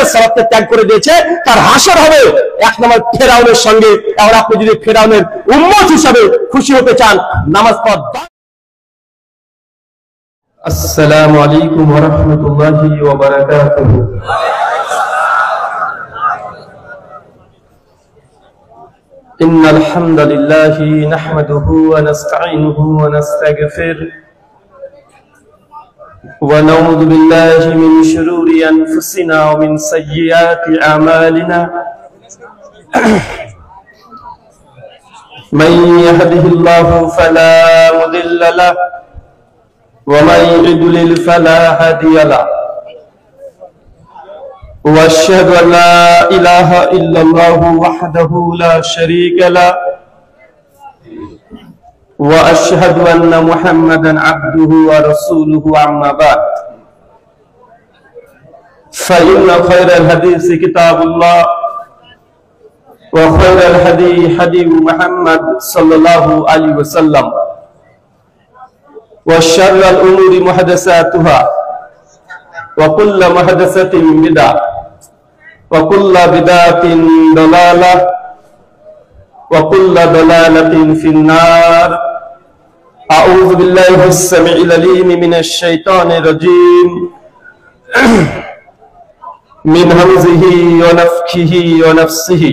দুনিয়াতে সালাতকে ত্যাগ করে দিয়েছে, তার হাসর হবে 1 নম্বর ফেরাউনের সঙ্গে। আর আপনি যদি ফেরাউনের উম্মত হিসাবে খুশি হতে চান, নামাজ পড়া। আসসালামু আলাইকুম ওয়া রাহমাতুল্লাহি ওয়া বারাকাতুহু। ইন্নাল হামদালিল্লাহি নাহমাদুহু ওয়া নাস্তাঈনুহু ওয়া নাস্তাগফিরুহ ওয়া নাউযু বিল্লাহি মিন শুরুরি আনফুসিনা ওয়া মিন সাইয়্যাতি আমালিনা। মান ইয়াহদিহিল্লাহু ফালা মুদিল্লা লাহু ومن يضلل فلا هادي له واشهد ان لا اله الا الله وحده لا شريك له واشهد ان محمدا عبده ورسوله اما بعد فان خير الحديث كتاب الله وخير الهدي هدي محمد صلى الله عليه وسلم وشر الأمور محدثاتها وكل محدثة بدعة وكل بدعة ضلالة وكل ضلالة في النار. أعوذ بالله السميع العليم من الشيطان الرجيم من همزه ونفخه ونفسه.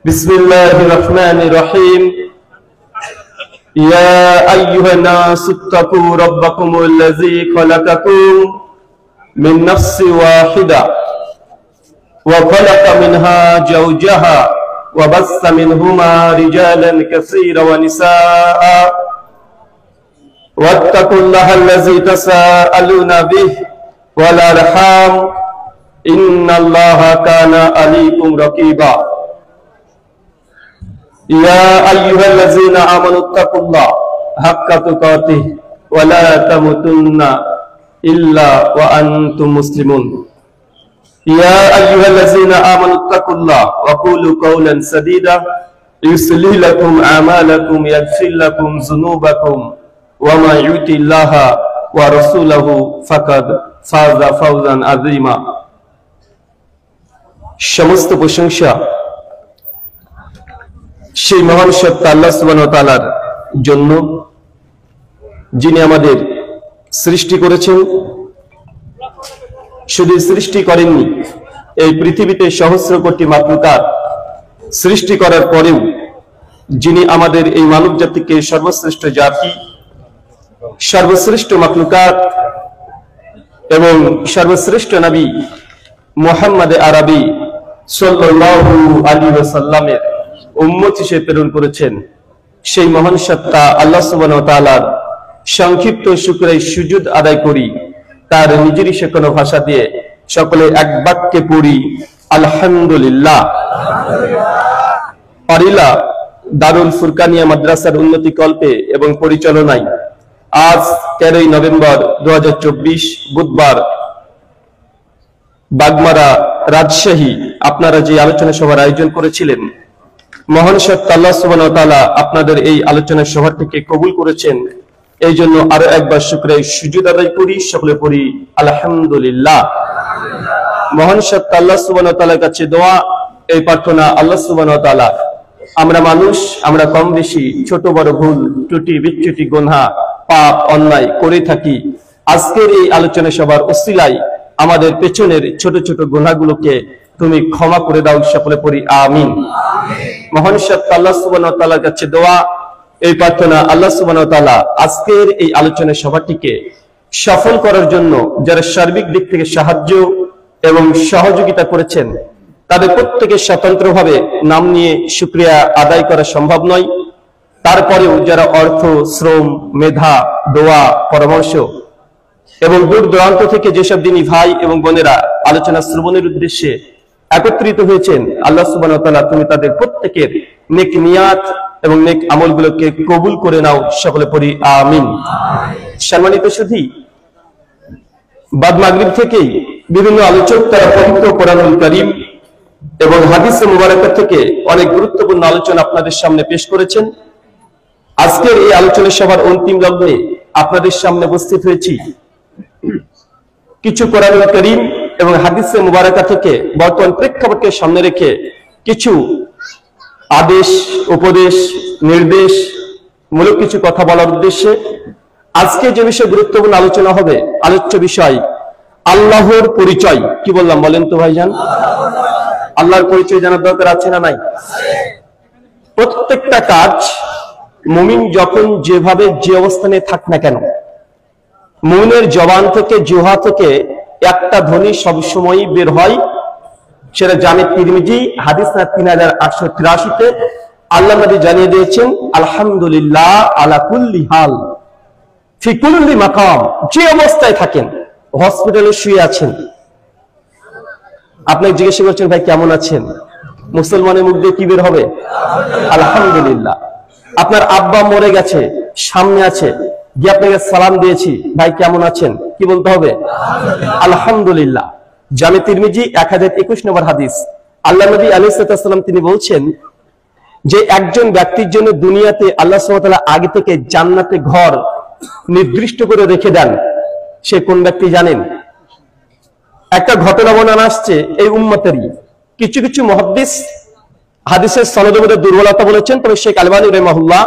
بسم الله الرحمن الرحيم. يا أيها الناس اتقوا ربكم الذي خلقكم من نفس واحدة وخلق منها زوجها وبث منهما رجالا كثيرا ونساء واتقوا الله الذي تساءلون به والأرحام إن الله كان عليكم رقيبا. يا أيها الذين آمنوا اتقوا الله حق تقاته ولا تموتن إلا وأنتم مسلمون. يا أيها الذين آمنوا اتقوا الله وقولوا قولا سديدا يصلح لكم أعمالكم يغفر لكم ذنوبكم ومن يطع الله ورسوله فقد فاز فوزا عظيما. সমস্ত প্রশংসা সেই মহান সত্তা আল্লাহ সুবহানাহু ওয়া তাআলার জন্য, যিনি আমাদের সৃষ্টি করেছেন। শুধু সৃষ্টি করেননি, এই পৃথিবীতে সহস্র কোটি মাখলুকাত সৃষ্টি করার পরেও যিনি আমাদের এই মানব জাতিকে সর্বশ্রেষ্ঠ জাতি, সর্বশ্রেষ্ঠ মাখলুকাত এবং সর্বশ্রেষ্ঠ নবী মুহাম্মদ আরবী সাল্লাল্লাহু আলাইহি ওয়াসাল্লামের উম্মত হিসেবে প্রেরণ করেছেন, সেই মহান সত্তা আল্লাহ সুবহানাহু ওয়া তাআলার সংক্ষিপ্ত শুকরিয়া সুজুদ আদায় করি। তার নিজেরই শেখানো ভাষা দিয়ে সকলে এক বাক্যে পড়ি আলহামদুলিল্লাহ। পারিলা দারুল ফুরকানিয়া মাদ্রাসার উন্নতি কল্পে এবং পরিচালনায় আজ 13 নভেম্বর 2024 বুধবার বাগমারা রাজশাহী আপনারা যে আলোচনা সভার আয়োজন করেছিলেন, মহান সত্তা আল্লাহ সুবহানাহু ওয়া তাআলা আপনাদের এই আলোচনা সভাটিকে কবুল করেছেন। এই জন্য আরো একবার শুকরিয়া সুজুদ আদায় করি, সকলে পড়ি আলহামদুলিল্লাহ। মহান সত্তা আল্লাহ সুবহানাহু ওয়া তাআলার কাছে দোয়া, এই প্রার্থনা, আল্লাহ সুবহানাহু ওয়া তাআলা আমরা মানুষ, আমরা কম বেশি ছোট বড় ভুল ত্রুটি বিচ্যুতি গুনাহ পাপ অন্যায় করে থাকি। আজকের এই আলোচনা সভার উসিলায় আমাদের পেছনের ছোট ছোট গুনাহগুলোকে তুমি ক্ষমা করে দাও, সকলে পড়ি আমিন। মহান সত্তা আল্লাহ সুবহানাহু ওয়া তাআলার কাছে দোয়া, এই প্রার্থনা, আল্লাহ সুবহানাহু ওয়া তাআলা আজকের এই আলোচনা সভাটিকে সফল করার জন্য যারা সার্বিক দিক থেকে সাহায্য এবং সহযোগিতা করেছেন, তাদের প্রত্যেকের স্বতন্ত্রভাবে নাম নিয়ে শুকরিয়া আদায় করা সম্ভব নয়। তারপরেও যারা অর্থ, শ্রম, মেধা, দোয়া, পরামর্শ এবং দূর দূরান্ত থেকে যেসব দিনী ভাই এবং বোনেরা আলোচনা শ্রবণের উদ্দেশ্যে একত্রিত হয়েছেন, আল্লাহ সুবহানাহু ওয়া তাআলা তুমি তাদের প্রত্যেকের নেক নিয়াত এবং নেক আমলগুলোকে কবুল করে নাও, সকলে পড়ি আমিন। সম্মানিত সুধী, বাদ মাগরিব থেকেই বিভিন্ন আলোচক তারা পবিত্র কোরআনুল কারীম এবং হাদিসে মুবারাকা থেকে অনেক গুরুত্বপূর্ণ আলোচনা আপনাদের সামনে পেশ করেছেন। আজকের এই আলোচনা সভার অন্তিম লগ্নে আপনাদের সামনে উপস্থিত হয়েছি কিছু কোরআনুল কারীম এবং হাদিসে মুবারাকা থেকে বর্তমান প্রেক্ষাপটকে সামনে রেখে কিছু আদেশ, উপদেশ, নির্দেশ মূলক কিছু কথা বলার উদ্দেশ্যে আজকে যে বিষয়ে গুরুত্বপূর্ণ আলোচনা হবে, আলোচ্য বিষয় আল্লাহর পরিচয়। কি বললাম বলেন তো ভাইজান? আল্লাহর পরিচয় জানার দরকার আছে না নাই? প্রত্যেকটা কাজ মুমিন যখন যেভাবে যে অবস্থানে থাক না কেন, মুমিনের জবান থেকে, জিহ্বা থেকে একটা ধ্বনি সবসময়ই বের হয়, সেটা জামে তিরমিজি হাদিস 3883-তে আল্লাহ নবী জানিয়ে দিয়েছেন, আলহামদুলিল্লাহ আলা কুল্লি হাল ফি কুল্লি মাকাম। যে অবস্থায় থাকেন, হসপিটালে শুয়ে আছেন, আপনি জিজ্ঞাসা করছেন ভাই কেমন আছেন, মুসলমানের মুখ দিয়ে কি বের হবে? আলহামদুলিল্লাহ। আপনার আব্বা মরে গেছে, সামনে আছে, গিয়ে আপনাকে সালাম দিয়েছি, ভাই কেমন আছেন, কি বলতে হবে? আলহামদুলিল্লাহ। জামে তিরমিজি 1021 নম্বর হাদিস, আল্লাহ নবী আলাইহিস সালাম তিনি বলছেন যে একজন ব্যক্তির জন্য দুনিয়াতে আল্লাহ সুবহানাহু ওয়া তাআলা আগে থেকে জান্নাতে ঘর নির্দিষ্ট করে রেখে দেন। সে কোন ব্যক্তি জানেন? একটা ঘটনা বর্ণনা আসছে এই উম্মতেরই। কিছু কিছু মুহাদ্দিস হাদিসের সনদের মধ্যে দুর্বলতা বলেছেন, তবে শেখ আলবানী রাহিমাহুল্লাহ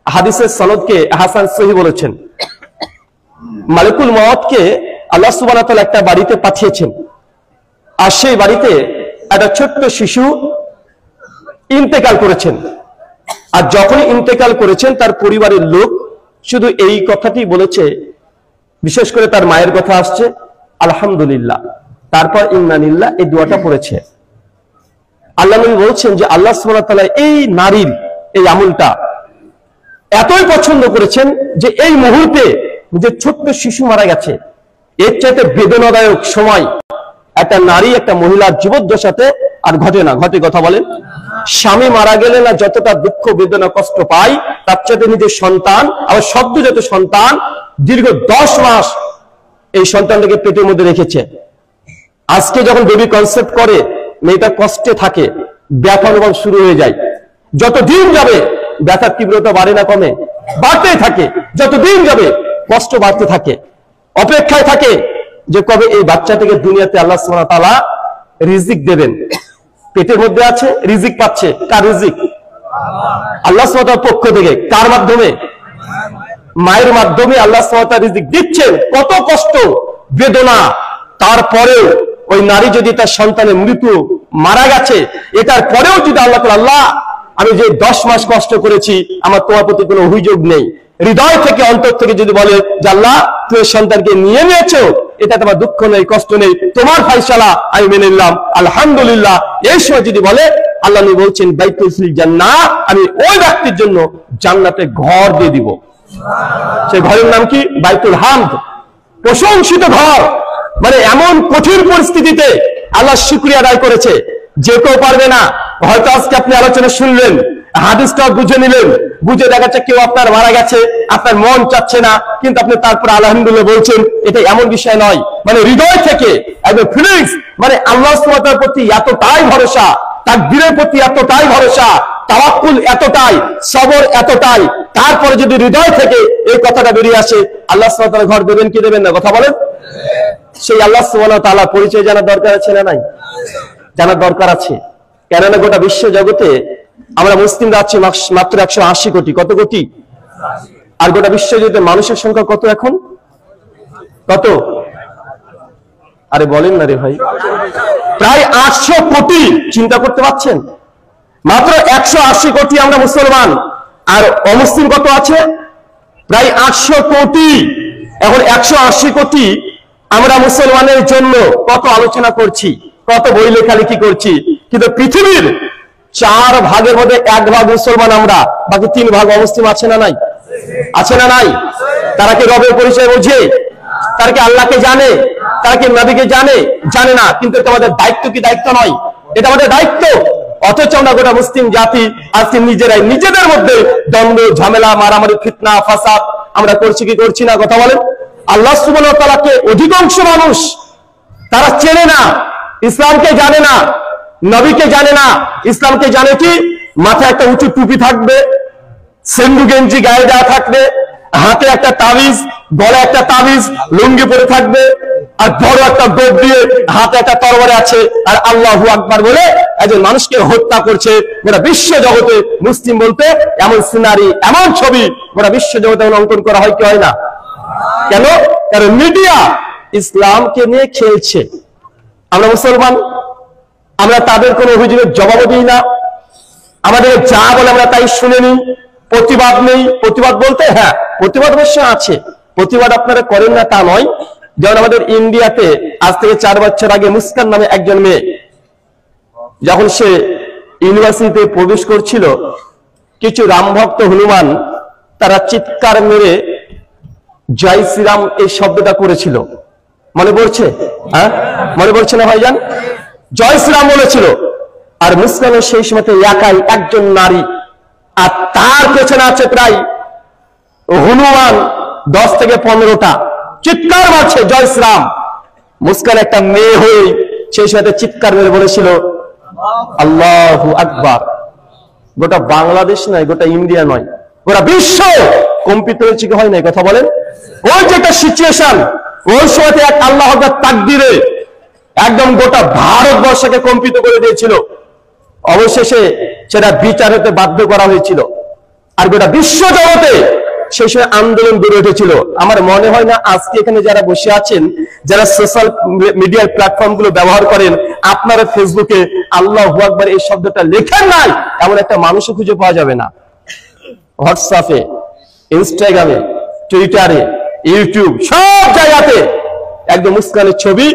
হাদিসের সনদকে হাসান সহিহ বলেছেন। মালিকুল মউতকে আল্লাহ সুবহানাহু ওয়া তাআলা একটা বাড়িতে পাঠিয়েছেন, আর সেই বাড়িতে একটা ছোট্ট শিশু ইন্তেকাল করেছেন। আর যখনই ইন্তেকাল করেছেন, তার পরিবারের লোক শুধু এই কথাটি বলেছে, বিশেষ করে তার মায়ের কথা আসছে, আলহামদুলিল্লাহ, তারপর ইন্না লিল্লাহ এই দোয়াটা পড়েছে। আল্লাহ নবী বলছেন যে আল্লাহ সুবহানাহু ওয়া তাআলা এই নারীর এই আমলটা এতই পছন্দ করেছেন যে এই মুহূর্তে যে ছোট্ট শিশু মারা গেছে, এর চাইতে বেদনাদায়ক সময় একটা নারী, একটা মহিলার জীবদ্দশাতে আর ঘটে না। ঘটে কথা বলেন? স্বামী মারা গেলে না যতটা দুঃখ, বেদনা, কষ্ট পাই, তার চাইতে নিজের সন্তান, আবার সদ্যজাত সন্তান দীর্ঘ 10 মাস এই সন্তানটাকে পেটের মধ্যে রেখেছে। আজকে যখন বেবি কনসেপ্ট করে, মেয়েটা কষ্টে থাকে, ব্যথা অনুভব শুরু হয়ে যায়। যত দিন যাবে ব্যথার তীব্রতা বাড়ে না কমে? বাড়তেই থাকে। যত দিন যাবে কষ্ট বাড়তে থাকে, অপেক্ষায় থাকে যে কবে এই বাচ্চাটাকে দুনিয়াতে আল্লাহ সুবহানাহু ওয়া তাআলা রিজিক দেবেন। পেটের মধ্যে আছে, রিজিক পাচ্ছে। কার রিজিক? আল্লাহ সুবহানাহু ওয়া তাআলার পক্ষ থেকে। কার মাধ্যমে? মায়ের মাধ্যমে আল্লাহ সুবহানাহু ওয়া তাআলা রিজিক দিচ্ছেন। কত কষ্ট, বেদনা, তারপরেও ওই নারী যদি তার সন্তানের মৃত্যু মারা গেছে, এটার পরেও যদি আল্লাহ আমি যে 10 মাস কষ্ট করেছি, আমার তোমার প্রতি কোনো অভিযোগ নেই, হৃদয় থেকে, অন্তর থেকে যদি বলে যে আল্লাহ তুমি সন্তানকে নিয়ে নিয়েছো, এটা তোমার দুঃখ নেই, কষ্ট নেই, তোমার ফায়সালা আমি মেনে নিলাম, আলহামদুলিল্লাহ, এই সময় যদি বলে, আল্লাহ নবী বলছেন বাইতুল ফিল জান্নাহ, আমি ওই ব্যক্তির জন্য জান্নাতে ঘর দিয়ে দিব। সেই ঘরের নাম কি? বাইতুল হামদ, প্রশংসিত ঘর। মানে এমন কঠিন পরিস্থিতিতে আল্লাহ শুকরিয়া আদায় করেছে, যে কেউ পারবে না। হয়তো আজকে আপনি আলোচনা শুনলেন, হাদিসটা বুঝে নিলেন, বুঝে দেখাচ্ছে কেউ আপনার মারা গেছে, আপনার মন চাচ্ছে না, কিন্তু আপনি তারপর আলহামদুলিল্লাহ বলছেন, এটা এমন বিষয় নয়। মানে হৃদয় থেকে একদম ফিলিংস, মানে আল্লাহ সুবহানাহু ওয়া তাআলার প্রতি এতটাই ভরসা, তাকদীরের প্রতি এতটাই ভরসা, তাওয়াক্কুল এতটাই, সবর এতটাই, তারপরে যদি হৃদয় থেকে এই কথাটা বেরিয়ে আসে, আল্লাহ সুবহানাহু ওয়া তাআলা ঘর দেবেন কি দেবেন না? কথা বলেন। সেই আল্লাহ সুবহানাহু ওয়া তাআলার পরিচয় জানার দরকার আছে না নাই? জানার দরকার আছে। কেননা গোটা বিশ্ব জগতে আমরা মুসলিমরা আছি মাত্র 180 কোটি। কত কোটি? আর গোটা বিশ্ব জগতে মানুষের সংখ্যা কত এখন? কত? আরে বলেন না রে ভাই, প্রায় 800 কোটি। চিন্তা করতে পারছেন? মাত্র 180 কোটি আমরা মুসলমান, আর অমুসলিম কত আছে? প্রায় 800 কোটি। এখন 180 কোটি আমরা মুসলমানের জন্য কত আলোচনা করছি, কত বই লেখালেখি করছি, কিন্তু পৃথিবীর 4 ভাগের মধ্যে 1 ভাগ মুসলমান আমরা, বাকি 3 ভাগ অমুসলিম আছে না নাই? আছে না নাই? তারা কি রবের পরিচয় বোঝে? তারা কি আল্লাহকে জানে? তারা কি নবীকে জানে? জানে না। কিন্তু এটা আমাদের দায়িত্ব কি দায়িত্ব নয়? এটা আমাদের দায়িত্ব। অথচ আমরা গোটা মুসলিম জাতি আজকে নিজেরাই নিজেদের মধ্যে দ্বন্দ্ব, ঝামেলা, মারামারি, ফিতনা, ফাসাদ আমরা করছি কি করছি না? কথা বলেন। আল্লাহ সুবহানাহু ওয়া তাআলাকে অধিকাংশ মানুষ তারা চেনে না, ইসলামকে জানে না, নবীকে জানে না। ইসলামকে জানে কি? মাথায় একটা উঁচু টুপি থাকবে, সেন্ডু গেঞ্জি গায়ে দেওয়া থাকবে, হাতে একটা তাবিজ, গলায় একটা তাবিজ, লুঙ্গি পরে থাকবে, আর বড় একটা গোপ দিয়ে হাতে একটা তরবারি আছে আর আল্লাহু আকবার বলে একজন মানুষকে হত্যা করছে। গোটা বিশ্ব জগতে মুসলিম বলতে এমন সিনারি, এমন ছবি গোটা বিশ্ব জগতে অঙ্কন করা হয় কি হয় না? কেন? কারণ মিডিয়া ইসলামকে নিয়ে খেলছে। আমরা মুসলমান, আমরা তাদের কোনো অভিযোগের জবাবও দিই না, আমাদের যা বলে আমরা তাই শুনে নিই, প্রতিবাদ নেই। প্রতিবাদ বলতে হ্যাঁ প্রতিবাদ অবশ্য আছে, প্রতিবাদ আপনারা করেন না তা নয়। যেমন আমাদের ইন্ডিয়াতে আজ থেকে 4 বছর আগে মুস্কান নামে একজন মেয়ে যখন সে ইউনিভার্সিটিতে প্রবেশ করছিল, কিছু রামভক্ত হনুমান তারা চিৎকার মেরে জয় শ্রীরাম এই শব্দটা করেছিল। মনে পড়ছে? হ্যাঁ মনে পড়ছে না ভাইজান? জয় শ্রীরাম বলেছিল। আর মুসকানের সেই সময়তে একাই একজন নারী, আর তার পেছনে আছে প্রায় হনুমান 10 থেকে 15টা, চিৎকার মারছে জয় শ্রীরাম। মুস্কান একটা মেয়ে হয়ে সেই সাথে চিৎকার মেরে বলেছিল আল্লাহু আকবার। গোটা বাংলাদেশ নয়, গোটা ইন্ডিয়া নয়, গোটা বিশ্ব কম্পিত হয়েছে কি হয় না? কথা বলেন। ওই যে একটা সিচুয়েশন, ওই সময়তে এক আল্লাহ আকবার তাকবীরে একদম গোটা ভারতবর্ষকে কম্পিত করে দিয়েছিল। অবশেষে সেটা বিচার হতে বাধ্য করা হয়েছিল। আর গোটা বিশ্ব জগতে সেই সময় আন্দোলন গড়ে উঠেছিল। আমার মনে হয় না আজকে এখানে যারা বসে আছেন, যারা সোশ্যাল মিডিয়ার প্ল্যাটফর্ম গুলো ব্যবহার করেন, আপনারা ফেসবুকে আল্লাহু আকবার এই শব্দটা লেখেন নাই এমন একটা মানুষও খুঁজে পাওয়া যাবে না। হোয়াটসঅ্যাপে, ইনস্টাগ্রামে, টুইটারে, ইউটিউব সব জায়গাতে একদম মুস্কানের ছবি,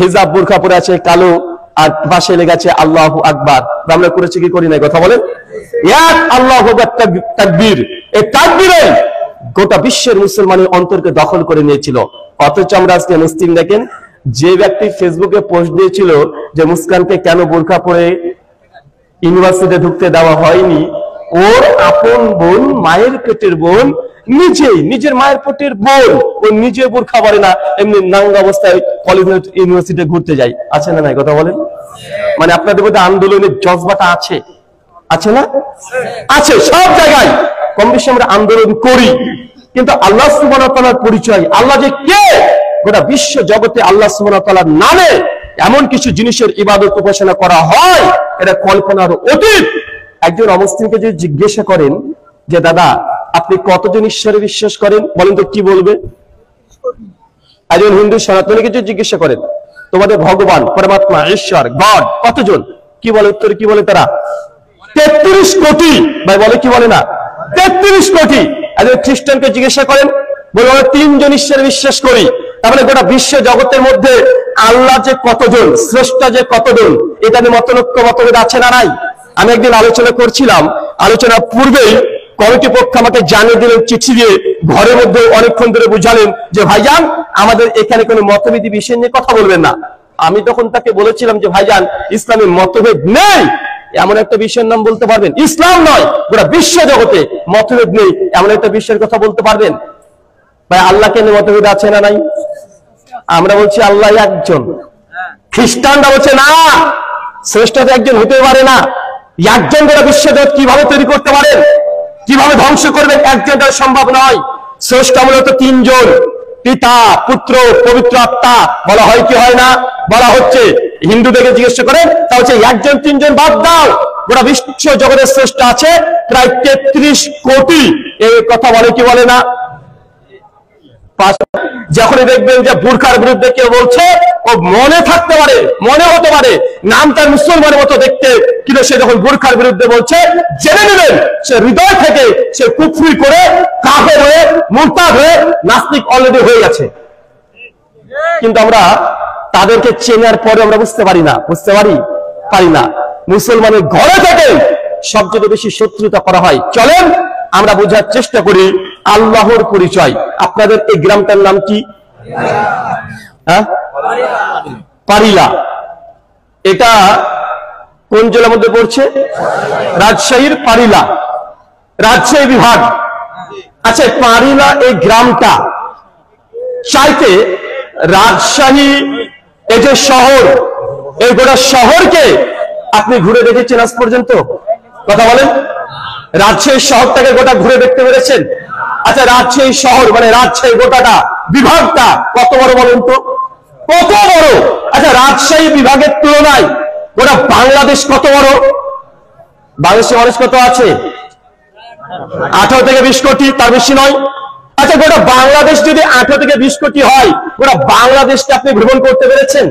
হিজাব বোরখা পরে আছে কালো, আর পাশে লেগেছে আল্লাহু আকবার। আমরা করেছি কি করি না? কথা বলেন। এক আল্লাহু আকবার তাকবীর, এই তাকবীরে গোটা বিশ্বের মুসলমানের অন্তরকে দখল করে নিয়েছিল। অথচ আমরা আজকে মুসলিম দেখেন, যে ব্যক্তি ফেসবুকে পোস্ট দিয়েছিল যে মুস্কানকে কেন বোরখা পরে ইউনিভার্সিটিতে ঢুকতে দেওয়া হয়নি, ওর আপন বোন, মায়ের পেটের বোন, নিজের মায়ের পেটের বোন, ও নিজে বোরখা পরে না, এমনি নাঙ্গা অবস্থায় কলেজ ইউনিভার্সিটি ঘুরতে যায়। আছে না নাই? কথা বলেন। মানে আপনাদের মধ্যে আন্দোলনের জজবাটা আছে, আছে না? আছে। সব জায়গায় কম বেশি আমরা আন্দোলন করি, কিন্তু আল্লাহ সুবহানাহু ওয়া তাআলার পরিচয়, আল্লাহ যে কে, গোটা বিশ্ব জগতে আল্লাহ সুবহানাহু ওয়া তাআলার নামে এমন কিছু জিনিসের ইবাদত উপাসনা করা হয়, এটা কল্পনার অতীত। একজন অমুসলিমকে যদি জিজ্ঞাসা করেন যে দাদা আপনি কতজন ঈশ্বরে বিশ্বাস করেন, বলেন তো কি বলবে? একজন হিন্দু সনাতনীকে যদি জিজ্ঞাসা করেন তোমাদের ভগবান, পরমাত্মা, ঈশ্বর, গড কতজন, কি বলে? উত্তরে কি বলে তারা? 33 কোটি। ভাই বলে কি বলে না? 33 কোটি। একজন খ্রিস্টানকে জিজ্ঞাসা করেন, বলে আমরা 3 জন ঈশ্বরে বিশ্বাস করি। তার মানে গোটা বিশ্ব জগতের মধ্যে আল্লাহ যে কতজন, স্রষ্টা যে কতজন, এটা নিয়ে মতভেদ আছে না নাই? আমি একদিন আলোচনা করছিলাম, আলোচনার পূর্বেই কমিটি পক্ষ আমাকে জানিয়ে দিলেন চিঠি দিয়ে, ঘরের মধ্যে অনেকক্ষণ ধরে বুঝালেন যে ভাইজান আমাদের এখানে কোনো মতভেদী বিষয় নিয়ে কথা বলবেন না। আমি তখন তাকে বলেছিলাম যে ভাইজান ইসলামে মতভেদ নেই এমন একটা বিষয়ের নাম বলতে পারবেন? ইসলাম নয়, গোটা বিশ্ব জগতে মতভেদ নেই এমন একটা বিষয়ের কথা বলতে পারবেন? ভাই আল্লাহকে নিয়ে মতভেদ আছে না নাই? আমরা বলছি আল্লাহ একজন, খ্রিস্টানরা বলছে না, শ্রেষ্ঠ একজন হতে পারে না। একজন গোটা বিশ্ব জগৎ কিভাবে তৈরি করতে পারেন, কিভাবে ধ্বংস করবেন? একজন সম্ভব নয়। শ্রেষ্ঠ মূলত 3 জন, পিতা, পুত্র, পবিত্র আত্মা। বলা হয় কি হয় না? বলা হচ্ছে। হিন্দুদেরকে জিজ্ঞেস করেন, তা হচ্ছে 1 জন 3 জন বাদ দাও, গোটা বিশ্ব জগতের শ্রেষ্ঠ আছে প্রায় 33 কোটি। এই কথা বলে কি বলে না? যখনই দেখবেন যে বোরখার বিরুদ্ধে কেউ বলছে, ও মনে থাকতে পারে, মনে হতে পারে নাম তার মুসলমানের মতো দেখতে, কিন্তু সে যখন বোরখার বিরুদ্ধে বলছে, জেনে নেবেন সে হৃদয় থেকে সে কুফরি করে কাফের হয়ে, মুরতাদ হয়ে, নাস্তিক অলরেডি হয়ে গেছে। কিন্তু আমরা তাদেরকে চেনার পরে আমরা বুঝতে পারি না, পারি না। মুসলমানের ঘরে থেকে সবচেয়ে বেশি শত্রুতা করা হয়। চলেন আমরা বোঝার চেষ্টা করি আল্লাহর পরিচয়। আপনাদের এই গ্রামটার নাম কি? হ্যাঁ, পারিলা। এটা কোন জেলার মধ্যে পড়ছে? রাজশাহীর পারিলা, রাজশাহী বিভাগ। আচ্ছা, পারিলা এই গ্রামটা চাইতে রাজশাহী এই যে শহর, এই গোটা শহরকে আপনি ঘুরে দেখেছেন আজ পর্যন্ত? কথা বলেন। রাজশাহী শহরটাকে গোটা ঘুরে দেখতে পেরেছেন? আচ্ছা, রাজশাহী শহর মানে রাজশাহী গোটাটা, বিভাগটা কত বড় বলেন তো? কত বড়। আচ্ছা, রাজশাহী বিভাগের তুলনায় ওরা বাংলাদেশ কত বড়? বাংলাদেশের মানুষ কত আছে? 18 থেকে 20 কোটি, তার বেশি নয়। আচ্ছা, গোটা বাংলাদেশ যদি 18 থেকে 20 কোটি হয়, গোটা বাংলাদেশকে আপনি ভ্রমণ করতে পেরেছেন?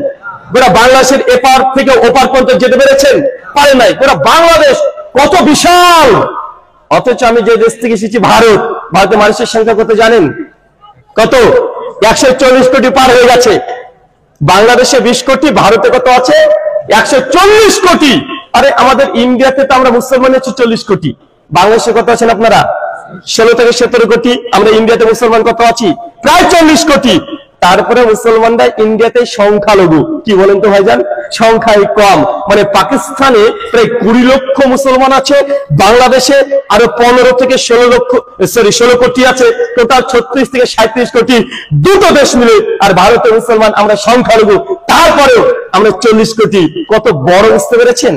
গোটা বাংলাদেশের এপার থেকে ওপার পর্যন্ত যেতে পেরেছেন? পারেন নাই। গোটা বাংলাদেশ কত বিশাল। অথচ আমি যে দেশ থেকে এসেছি, ভারত, ভারতের মানুষের সংখ্যা কত জানেন? কত? 140 কোটি পার হয়ে গেছে। বাংলাদেশে 20 কোটি, ভারতে কত আছে? 140 কোটি। আরে আমাদের ইন্ডিয়াতে তো আমরা মুসলমান হচ্ছে 40 কোটি, বাংলাদেশে কত আছেন আপনারা? 16 থেকে 17 কোটি। আমরা ইন্ডিয়াতে মুসলমান কত আছি? প্রায় 40 কোটি। তারপরে মুসলমানরা ইন্ডিয়াতে সংখ্যালঘু। কি বলেন তো ভাইজান? সংখ্যায় কম। মানে পাকিস্তানে প্রায় 20 লক্ষ মুসলমান আছে, বাংলাদেশে আরো 15 থেকে 16 কোটি আছে। টোটাল 36 থেকে 37 কোটি, দুটো দেশ মিলে। আর ভারতের মুসলমান আমরা সংখ্যালঘু, তারপরেও আমরা 40 কোটি। কত বড়, বুঝতে পেরেছেন?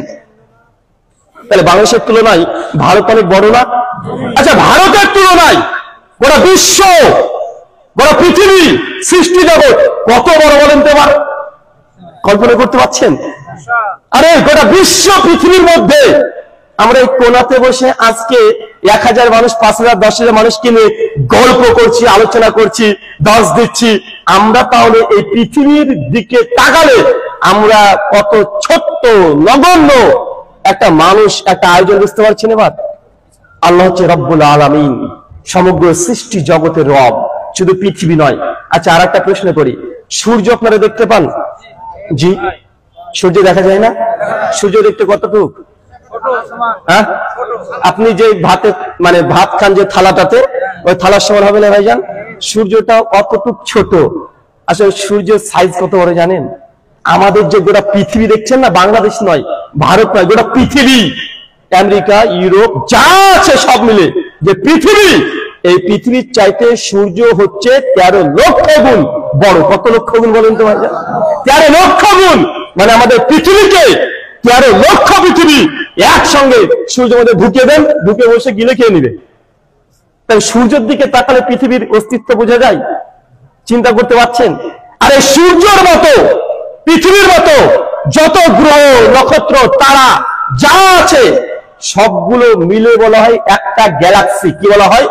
তাহলে বাংলাদেশের তুলনায় ভারত অনেক বড় না? আচ্ছা, ভারতের তুলনায় গোটা বিশ্ব, গোটা পৃথিবী, সৃষ্টি জগৎ কত বড় বলেন তো এবার? কল্পনা করতে পারছেন? আরে গোটা বিশ্ব পৃথিবীর মধ্যে আমরা এই কোনাতে বসে আজকে 1000 মানুষ, 5000, 10,000 মানুষকে নিয়ে গল্প করছি, আলোচনা করছি, দশ দিচ্ছি। আমরা তাহলে এই পৃথিবীর দিকে তাকালে আমরা কত ছোট্ট, নগণ্য একটা মানুষ, একটা আয়োজন, বুঝতে পারছেন এবার? আল্লাহ হচ্ছে রব্বুল আলামিন, সমগ্র সৃষ্টি জগতের রব, শুধু পৃথিবী নয়। আচ্ছা, আর একটা প্রশ্ন করি, সূর্য আপনারা দেখতে পান? জি, সূর্য দেখা যায় না? সূর্য দেখতে কতটুক? হ্যাঁ, আপনি যে ভাতে মানে ভাত খান যে থালাটাতে, ওই থালার সমান হবে না ভাইজান? সূর্যটা কতটুক ছোট। আসলে সূর্যের সাইজ কত বড় জানেন? আমাদের যে গোটা পৃথিবী দেখছেন না, বাংলাদেশ নয়, ভারত নয়, গোটা পৃথিবী, আমেরিকা, ইউরোপ যা আছে সব মিলে যে পৃথিবী, এই পৃথিবীর চাইতে সূর্য হচ্ছে 13 লক্ষ গুণ বড়। কত লক্ষ গুণ বলেন তো ভাইজান? 13 লক্ষ গুণ। মানে আমাদের পৃথিবীকে 13 লক্ষ পৃথিবী একসঙ্গে সূর্যের মধ্যে ঢুকে দেন, ঢুকে বসে গিলে খেয়ে নিবে। তাই সূর্যের দিকে তাকালে পৃথিবীর অস্তিত্ব বোঝা যায়। চিন্তা করতে পারছেন? আর এই সূর্যের মতো, পৃথিবীর মতো যত গ্রহ, নক্ষত্র, তারা যা আছে সবগুলো মিলে বলা হয় একটা গ্যালাক্সি। কি বলা হয়?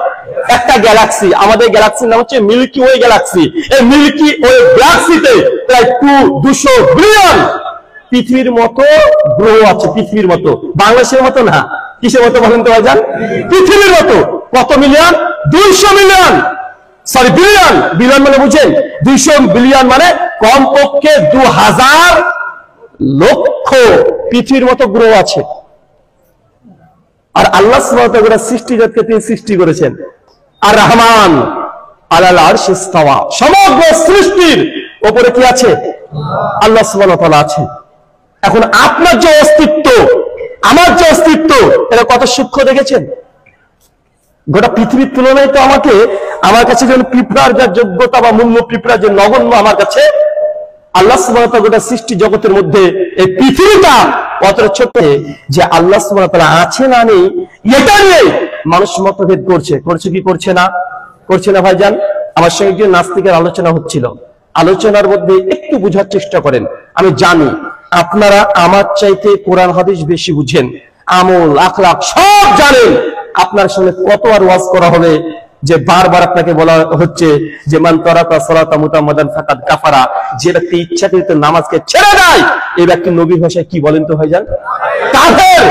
একটা গ্যালাক্সি। আমাদের গ্যালাক্সির নাম হচ্ছে মিল্কি ওয়ে গ্যালাক্সি। এই মিল্কি ওয়ে গ্যালাক্সিতে প্রায় 200 বিলিয়ন পৃথিবীর মতো গ্রহ আছে। পৃথিবীর মতো, বাংলাদেশের মতো না। কিসের মতো বলেন তো ভাইজান? পৃথিবীর মতো। কত million? 200 million, sorry billion. Billion মানে বুঝেন? 200 বিলিয়ন মানে কমপক্ষে 2000 লক্ষ পৃথিবীর মতো গ্রহ আছে। আর আল্লাহ সুবহানাহু ওয়া তাআলা সৃষ্টিজগৎকে তিনি সৃষ্টি করেছেন। আর রহমান আলাল আরশি ইস্তাওয়া, সমগ্র সৃষ্টির উপরে কি আছে? আল্লাহ সুবহানাহু ওয়া তাআলা আছে। এখন আপনার যে অস্তিত্ব, আমার যে অস্তিত্ব, এটা কত সূক্ষ্ম দেখেছেন? গোটা পৃথিবীর তুলনায় তো আমার কাছে যেমন পিঁপড়ার যা যোগ্যতা বা মূল্য, পিঁপড়া যে নগণ্য আমার কাছে, আল্লাহ সুবহানাহু ওয়া তাআলা গোটা সৃষ্টি জগতের মধ্যে এই পৃথিবীটা কতটা ছোট যে আল্লাহ সুবহানাহু ওয়া তাআলা আছে না নেই এটা নিয়ে মানুষ মতভেদ করছে। করছে কি করছে না? করছে না ভাইজান? আমার সঙ্গে একজন নাস্তিকের আলোচনা হচ্ছিল। আলোচনার মধ্যে একটু বোঝার চেষ্টা করেন। আমি জানি আপনারা আমার চাইতে কোরআন হাদিস বেশি বুঝেন, আমল আখলাক সব জানেন। আপনার সঙ্গে কত আর ওয়াজ করা হবে যে বারবার আপনাকে বলা হচ্ছে যে মান তারাকা সালাতা মুতাম্মাদান ফাকাদ কাফারা, যে ব্যক্তি ইচ্ছাকৃত নামাজকে ছেড়ে দেয় এই ব্যক্তি নবীর ভাষায় কি বলেন তো ভাইজান? কাফের।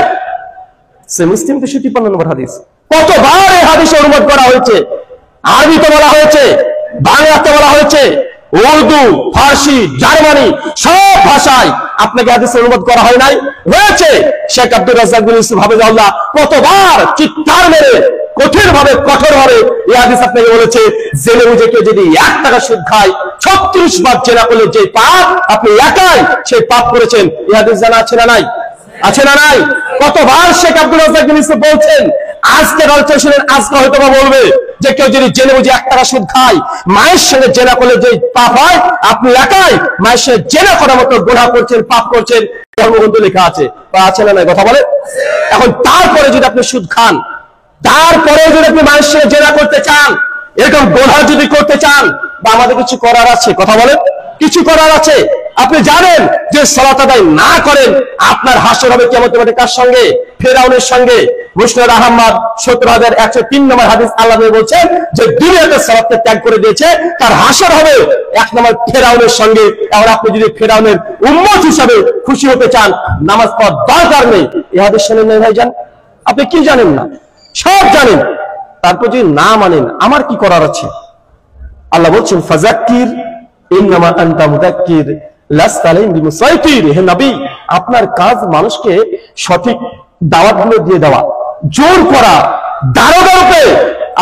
সে মুসলিম 53 নম্বর হাদিস। কতবার এই হাদিস অনুবাদ করা হয়েছে, আরবিতে বলা হয়েছে, বাংলাতে বলা হয়েছে, উর্দু, ফার্সি, জার্মানি সব ভাষায় আপনাকে হাদিস অনুবাদ করা হয় নাই? হয়েছে। শেখ আব্দুর রাজ্জাক বিন ইউসুফ হাফেজাহুল্লাহ কতবার চিৎকার মেরে কঠিন ভাবে, কঠোর ভাবে এই হাদিস আপনাকে বলেছে, জেনে বুঝে কেউ যদি 1 টাকা সুদ খায় 36 বার জেনা করলে যে পাপ আপনি একাই সেই পাপ করেছেন। এই হাদিস জানা আছে না নাই? আছে না নাই? কতবার শেখ আব্দুর রাজ্জাক বিন ইউসুফ বলছেন। আজকে আলোচনা শুনেন, আজকে হয়তো বা বলবে যে কেউ যদি জেনে বুঝে 1 টাকা সুদ খায়, মায়ের সঙ্গে জেনা করলে যে পাপ হয় আপনি একাই মায়ের সঙ্গে জেনা করার মতো গুনাহ করছেন, পাপ করছেন। ধর্মগ্রন্থে লেখা আছে, বা আছে না নাই? কথা বলে। এখন তারপরে যদি আপনি সুদ খান, তারপরে যদি আপনি মায়ের সঙ্গে জেনা করতে চান, এরকম গুনাহ যদি করতে চান, বা আমাদের কিছু করার আছে? কথা বলেন। কিছু করার আছে। আপনি জানেন যে সালাত আদায় না করেন আপনার হাসর হবে কিয়ামতের মাঠে কার সঙ্গে? ফেরাউনের সঙ্গে। মুসনাদ আহমদ 17103 নম্বর হাদিস, আল্লাহ নবী বলছেন যে দুনিয়াতে সালাতকে ত্যাগ করে দিয়েছে তার হাসর হবে 1 নম্বর ফেরাউনের সঙ্গে। এখন আপনি যদি ফেরাউনের উম্মত হিসাবে খুশি হতে চান, নামাজ পড়ার দরকার নেই। এই হাদিস শুনেন না ভাইজান? আপনি কি জানেন না? সব জানেন, তারপর যদি না মানেন আমার কি করার আছে? আল্লাহ বলছেন ফাযাক্কির ইন্নামা আনতা মুযাক্কির লাস্তা আলাইহিম বিমুসাইতির। হে নবী, আপনার কাজ মানুষকে সঠিক দাওয়াতগুলো দিয়ে দেওয়া, জোর করা। দারোগা রূপে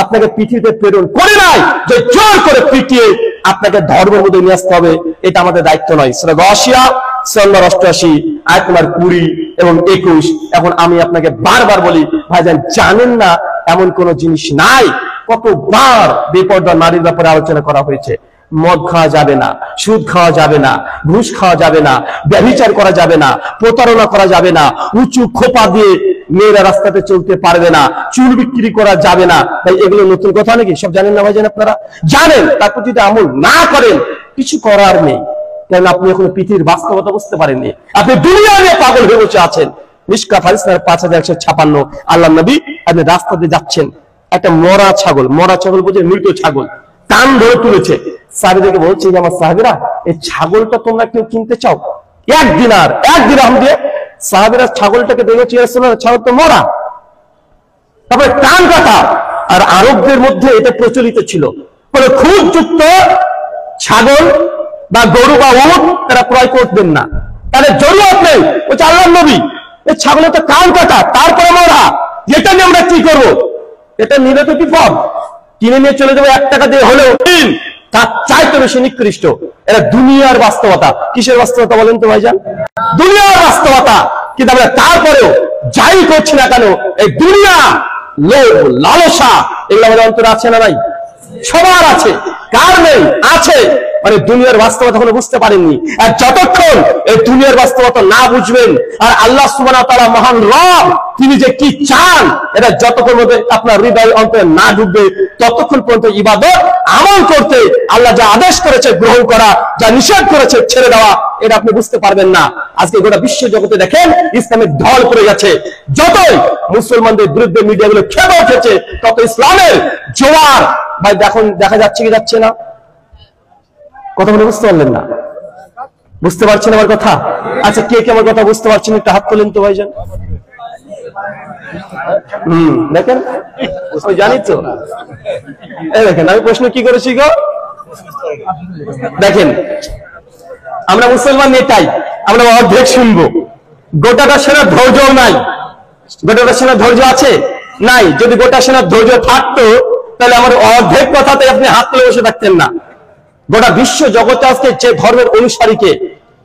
আপনাকে পৃথিবীতে প্রেরণ করে নাই যে জোর করে পিটিয়ে আপনাকে ধর্মের মধ্যে নিয়ে আসতে হবে, এটা আমাদের দায়িত্ব নয়। সূরা গাশিয়া 88 আয়াত নম্বর 20 এবং 21। এখন আমি আপনাকে বারবার বলি ভাইজান, জানেন না এমন কোন জিনিস নাই? কতবার বেপরদা নারীর ব্যাপারে আলোচনা করা হয়েছে। মদ খাওয়া যাবে না, সুদ খাওয়া যাবে না, ঘুষ খাওয়া যাবে না, ব্যভিচার করা যাবে না, প্রতারণা করা যাবে না, উঁচু খোপা দিয়ে মেয়েরা রাস্তাতে চলতে পারবে না, চুল বিক্রি করা যাবে না। তাই এগুলো নতুন কথা নাকি? সব জানেন না ভাইজান? আপনারা জানেন, তারপর যদি আমল না করেন কিছু করার নেই। কারণ আপনি এখন পৃথিবীর বাস্তবতা বুঝতে পারেননি, আপনি দুনিয়া নিয়ে পাগল হয়ে বসে আছেন। মিশকাত হাদিস 5156, আল্লাহ নবী আপনি রাস্তা দিয়ে যাচ্ছেন, একটা মরা ছাগল বলছে মৃত ছাগল, কান ধরে তুলেছে। সাহাবীদেরকে বলছে যে আমার সাহাবীরা, এই ছাগলটা তোমরা কেউ কিনতে চাও? 1 দিরহাম দিয়ে। সাহাবীরা ছাগলটাকে দেখেছে, রাসূলুল্লাহ ছাগল তো মরা, তারপরে কান কাটা। আর আরবদের মধ্যে এটা প্রচলিত ছিল, বলে খুঁতযুক্ত ছাগল বা গরু বা উট তারা ক্রয় করবেন না, তাদের জরুরত নেই। বলছে আল্লাহর নবী, এই ছাগলের তো কান কাটা, তারপরে মরা, এটা নিয়ে আমরা কি করবো? এটা নিলে তো বিপদ, কিনে নিয়ে চলে যাবো 1 টাকা দিয়ে হলেও, তার চাইতে বেশি নিকৃষ্ট। এটা দুনিয়ার বাস্তবতা। কিসের বাস্তবতা বলেন তো ভাইজান? দুনিয়ার বাস্তবতা। কিন্তু আমরা তারপরেও যাই করছি না কেন, এই দুনিয়া, লোভ, লালসা, এগুলো আমাদের অন্তরে আছে না নাই? সবার আছে। কার নেই? আছে। মানে দুনিয়ার বাস্তবতা এখনো বুঝতে পারেননি। আর যতক্ষণ এই দুনিয়ার বাস্তবতা না বুঝবেন, আর আল্লাহ সুবহানাহু ওয়া তাআলা মহান রব, তিনি যে কি চান, এটা যতক্ষণ মধ্যে আপনার হৃদয় অন্তরে না ঢুকবে, ততক্ষণ পর্যন্ত ইবাদত আমল করতে, আল্লাহ যা আদেশ করেছে গ্রহণ করা, যা নিষেধ করেছে ছেড়ে দেওয়া, এটা আপনি বুঝতে পারবেন না। আজকে গোটা বিশ্ব জগতে দেখেন ইসলামের ঢল পড়ে গেছে। যতই মুসলমানদের বিরুদ্ধে মিডিয়াগুলো খেপে উঠেছে, তত ইসলামের জোয়ার ভাই এখন দেখা যাচ্ছে কি যাচ্ছে না? কথা বলে বুঝতে পারলেন না? বুঝতে পারছেন আমার কথা? আচ্ছা, কে কে আমার কথা বুঝতে পারছেন একটা হাত তোলেন তো ভাইজান। দেখেন, জানি তো। এই দেখেন, আমি প্রশ্ন কি করেছি গো? দেখেন, আমরা মুসলমান নেতাই, আমরা অর্ধেক শুনবো, গোটাটা শোনার ধৈর্য নাই। গোটাটা শোনার ধৈর্য আছে? নাই। যদি গোটা শোনার ধৈর্য থাকতো, তাহলে আমার অর্ধেক কথাতে আপনি হাত তুলে বসে থাকতেন না। গোটা বিশ্ব জগতে আজকে যে ধর্মের অনুসারীকে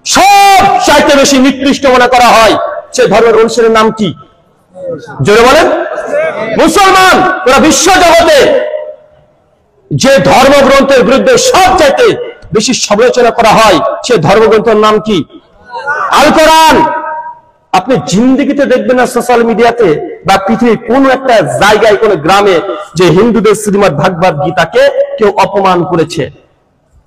সব চাইতে বেশি নিকৃষ্ট মনে করা হয়, সে ধর্মের অনুসারীর নাম কি? জোরে বলেন। মুসলমান। গোটা বিশ্ব জগতে যে ধর্মগ্রন্থের বিরুদ্ধে সব চাইতে বেশি সমালোচনা করা হয়, সে ধর্মগ্রন্থের নাম কি? আল কোরআন। আপনি জিন্দেগিতে দেখবেন না সোশ্যাল মিডিয়াতে বা পৃথিবীর কোন একটা জায়গায়, কোন গ্রামে, যে হিন্দুদের শ্রীমদ ভাগবত গীতাকে কেউ অপমান করেছে,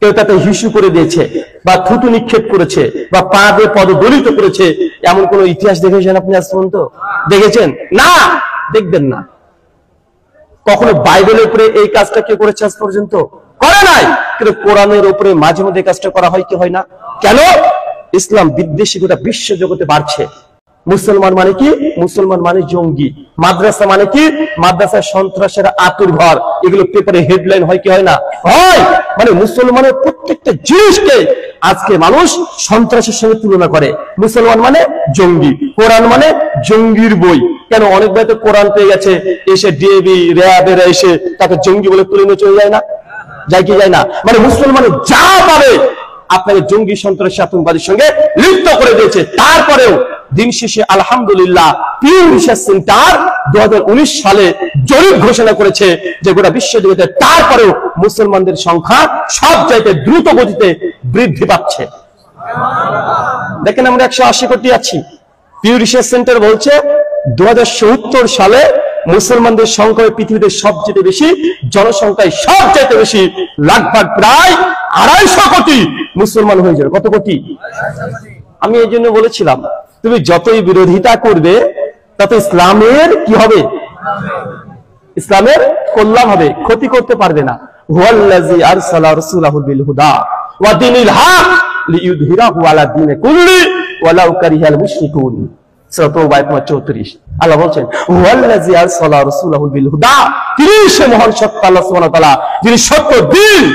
কেউ তাতে হিসু করে দিয়েছে, বা থুতু নিক্ষেপ করেছে, বা পা দিয়ে পদদলিত করেছে, এমন কোন ইতিহাস দেখেছেন আপনি আজ পর্যন্ত? দেখেছেন? না, দেখবেন না। কখনো বাইবেলের উপরে এই কাজটা কে করেছে আজ পর্যন্ত? করে নাই। কিন্তু কোরআনের উপরে মাঝে মধ্যে কাজটা করা হয় কি হয় না? কেন? ইসলাম বিদ্বেষী গোটা বিশ্ব জগতে বাড়ছে। মুসলমান মানে কি? মুসলমান মানে জঙ্গি। মাদ্রাসা মানে কি? মাদ্রাসায় সন্ত্রাসের আতুরঘর। এগুলো পেপারে হেডলাইন হয় কি হয় না? হয়। মানে মুসলমানের প্রত্যেকটা জিনিসকে আজকে মানুষ সন্ত্রাসের সঙ্গে তুলনা করে। মুসলমান মানে জঙ্গি, কোরআন মানে জঙ্গির বই। কেন? অনেক ভাই তো কোরআন পেয়ে গেছে, এসে ডিএবি র্যাবেরা এসে তাকে জঙ্গি বলে তুলে নিয়ে চলে যায় না? যায় কি যায় না? মানে মুসলমান যা পাবে আপনাকে জঙ্গি, সন্ত্রাসী, আতঙ্কবাদীর সঙ্গে লিপ্ত করে দিয়েছে। তারপরেও দিন শেষে আলহামদুলিল্লাহ পিউ রিসার্চ সেন্টার 2019 সালে জরিপ ঘোষণা করেছে যে গোটা বিশ্ব জগতে তারপরেও মুসলমানদের সংখ্যা সবচাইতে দ্রুত গতিতে বৃদ্ধি পাচ্ছে। দেখেন, আমরা 180 কোটি আছি। পিউ রিসার্চ সেন্টার বলছে 2070 সালে মুসলমানদের সংখ্যা পৃথিবীতে সবচেয়ে বেশি, জনসংখ্যায় সবচেয়ে বেশি, লাগভাগ প্রায় 250 কোটি মুসলমান হয়ে যাবে। কত কোটি? আমি এই জন্য বলেছিলাম, তুমি যতই বিরোধিতা করবে তত ইসলামের কি হবে? ইসলামের কল্যাণ হবে, ক্ষতি করতে পারবে না। হুয়াল্লাযী আরসালা রাসূলাহু বিল হুদা ওয়া দীনিল হক লিইয়ুযহিরাহু আলা দীনি কুল্লি ওয়ালাউ কারিহাল মুশরিকুন। সূরা তাওবা 34। আল্লাহ বলছেন হুয়াল্লাযী আরসালা রাসূলাহু বিল হুদা, তিনি সে মহান সত্তা আল্লাহ সুবহানাহু ওয়া তাআলা, যিনি সত্য দ্বীন,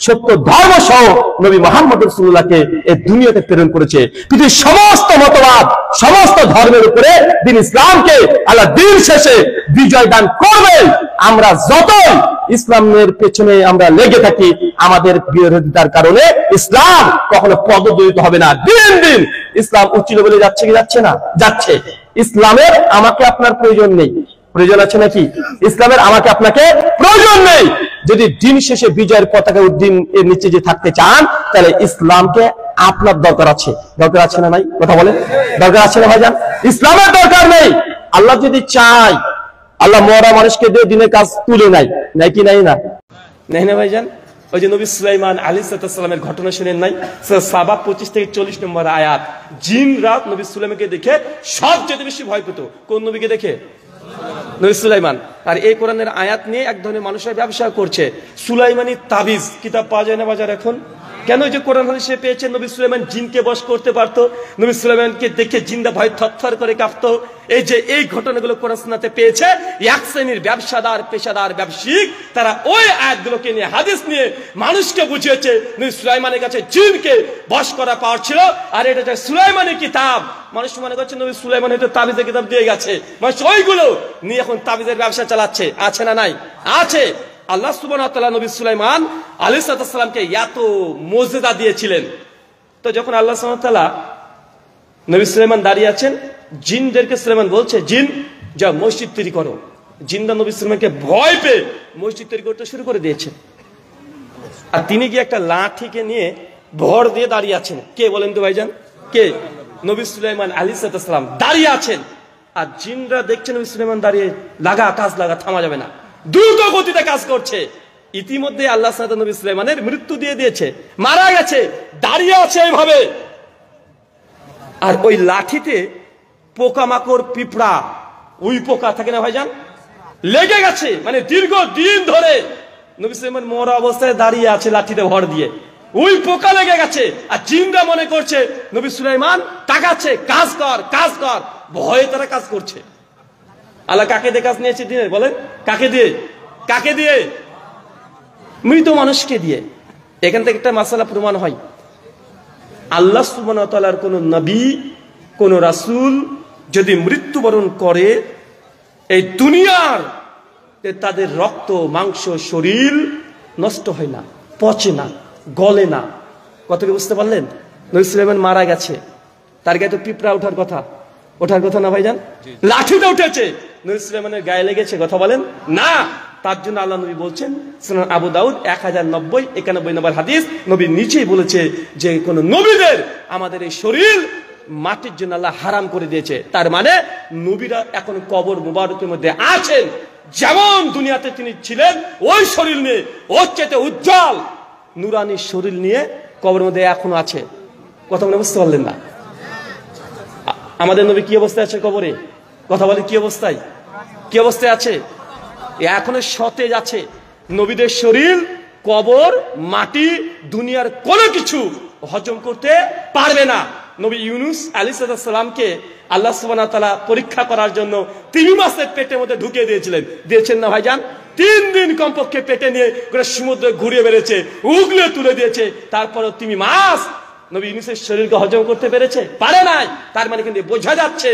সত্য ধর্ম সহ নবী মুহাম্মদ রাসূলুল্লাহকে এই দুনিয়াতে প্রেরণ করেছে। পৃথিবীর সমস্ত মতবাদ, সমস্ত ধর্মের উপরে দিন ইসলামকে আল্লাহ দিন শেষে বিজয় দান করবেন। আমরা যতই ইসলামের পেছনে আমরা লেগে থাকি, আমাদের বিরোধিতার কারণে ইসলাম কখনো পদদলিত হবে না। দিন দিন ইসলাম উচ্চ লেভেলে যাচ্ছে কি যাচ্ছে না? যাচ্ছে। ইসলামের আমাকে আপনার প্রয়োজন নেই, প্রয়োজন আছে নাকি? ইসলামের আমাকে আপনাকে প্রয়োজন নেই। যদি দিন শেষে বিজয়ের পতাকা উদ্দিন এর নিচে যে থাকতে চান, তাহলে ইসলামকে আপনার দরকার আছে। দরকার আছে না নাই? কথা বলেন, দরকার আছে না ভাইজান? ইসলামের দরকার নেই। আল্লাহ যদি চায়, আল্লাহ মরা মানুষকে দিয়ে দিনের কাজ তুলে নাই, নাই কি নাই? না নাই না ভাইজান? ওই যে নবী সুলাইমান আলাইহিস সালামের ঘটনা শুনেন নাই? সূরা সাবা 25 থেকে 40 নম্বর আয়াত। জিনরা নবী সুলাইমানকে দেখে সবচেয়ে বেশি ভয় পেত। কোন নবীকে দেখে? নবী সুলাইমান। আর এই কোরআনের আয়াত নিয়ে এক ধরনের মানুষের ব্যবসা করছে। সুলাইমানি তাবিজ কিতাব পাওয়া যায় না বাজার এখন? কেন? যে কোরআন হাদিসে পেয়েছে নবী সুলাইমান জিনকে বশ করতে পারতো, নবী সুলাইমানকে দেখে জিনরা ভয় থরথর করে কাঁপতো। এই যে এই ঘটনাগুলো কোরআন সুন্নাতে পেয়েছে, এক শ্রেণীর ব্যবসাদার, পেশাদার, ব্যবসায়িক, তারা ওই আয়াতগুলোকে নিয়ে, হাদিস নিয়ে মানুষকে বুঝিয়েছে নবী সুলাইমানের কাছে জিনকে বশ করা পাওয়ার ছিল, আর এটা যে সুলাইমানি কিতাব। মানুষ মনে করছে নবী সুলাইমান হয়তো তাবিজের কিতাব দিয়ে গেছে, মানুষ ওইগুলো নিয়ে এখন তাবিজের ব্যবসা চালাচ্ছে। আছে না নাই? আছে। আল্লাহ সুবহানাহু ওয়া তাআলা নবী সুলাইমান আলাইহিস সালামকে এত মর্যাদা দিয়েছিলেন। তো যখন আল্লাহ সুবহানাহু ওয়া তাআলা নবী সুলাইমান দাঁড়িয়ে আছেন, জিনদেরকে সুলাইমান বলছে, জিন যা মসজিদ তৈরি করো। জিনরা নবী সুলাইমানকে ভয় পেয়ে মসজিদ তৈরি করতে শুরু করে দিয়েছে। আর তিনি গিয়ে একটা লাঠিকে নিয়ে ভর দিয়ে দাঁড়িয়ে আছেন। কে বলেন তো ভাইজান? কে? নবী সুলাইমান আলাইহিস সালাম দাঁড়িয়ে আছেন। আর জিনরা দেখছেন নবী সুলাইমান দাঁড়িয়ে, লাগা কাজ লাগা, থামা যাবে না, দ্রুত গতিতে কাজ করছে। ইতিমধ্যে আল্লাহ সাল্লাল্লাহু নবী সুলাইমানের মৃত্যু দিয়ে দিয়েছে, মারা গেছে, দাঁড়িয়ে আছে এইভাবে। আর ওই লাঠিতে পোকামাকড়, পিঁপড়া, উই পোকা থাকে না ভাইজান, লেগে গেছে। মানে দীর্ঘ দিন ধরে নবী সুলাইমান মরা অবস্থায় দাঁড়িয়ে আছে, লাঠিতে ভর দিয়ে উই পোকা লেগে গেছে। আর জিনরা মনে করছে নবী সুলাইমান তাকাচ্ছে, কাজ কর কাজ কর, ভয়ে তারা কাজ করছে। আল্লাহ কাকে দিয়ে কাজ নিয়েছে দিনের? বলেন কাকে দিয়ে? কাকে দিয়ে? মৃত মানুষকে দিয়ে। এখান থেকে একটা মাসালা প্রমাণ হয়, আল্লাহ সুবহানাহু ওয়া তাআলার কোন নবী, কোন রাসূল যদি মৃত্যুবরণ করে, এই দুনিয়ার তাদের রক্ত, মাংস, শরীর নষ্ট হয় না, পচে না, গলে না। কত কি বুঝতে পারলেন? নবী সুলাইমান মারা গেছে, তার গায়ে তো পিঁপড়া ওঠার কথা, ওঠার কথা না ভাইজান? লাঠিটা উঠেছে, নবী সুলাইমানের গায়ে লেগেছে? কথা বলেন না। তার জন্য আল্লাহ নবী বলছেন, সুনান আবু দাউদ 1090-91 নম্বর হাদিস, নবী নিচেই বলেছে যে কোন নবীদের আমাদের এই শরীর মাটির জন্য আল্লাহ হারাম করে দিয়েছে। তার মানে নবীরা এখন কবর মুবারকের মধ্যে আছেন, যেমন দুনিয়াতে তিনি ছিলেন ওই শরীর নিয়ে, ওর চেয়ে উজ্জ্বল নুরানি শরীর নিয়ে কবরের মধ্যে এখনো আছে। কথা মনে বুঝতে পারলেন না? আমাদের নবী কি অবস্থায় আছে কবরে? কথা বলে কি অবস্থায়? কি অবস্থায় আছে? এখনো সতেজ আছে। নবীদের শরীর, কবর, মাটি, দুনিয়ার কোনো কিছু হজম করতে পারবে না। নবী ইউনুস আলাইহিস সালামকে আল্লাহ সুবহানাহু ওয়া তাআলা পরীক্ষা করার জন্য 3 মাসের পেটের মধ্যে ঢুকিয়ে দিয়েছিলেন। দিয়েছেন না ভাইজান? 3 দিন কমপক্ষে পেটে নিয়ে গোটা সমুদ্রে ঘুরিয়ে বেড়েছে, উগলে তুলে দিয়েছে। তারপরে 3 মাস নবী ইউনুসের শরীরকে হজম করতে পেরেছে? পারে নাই। তার মানে কিন্তু বোঝা যাচ্ছে,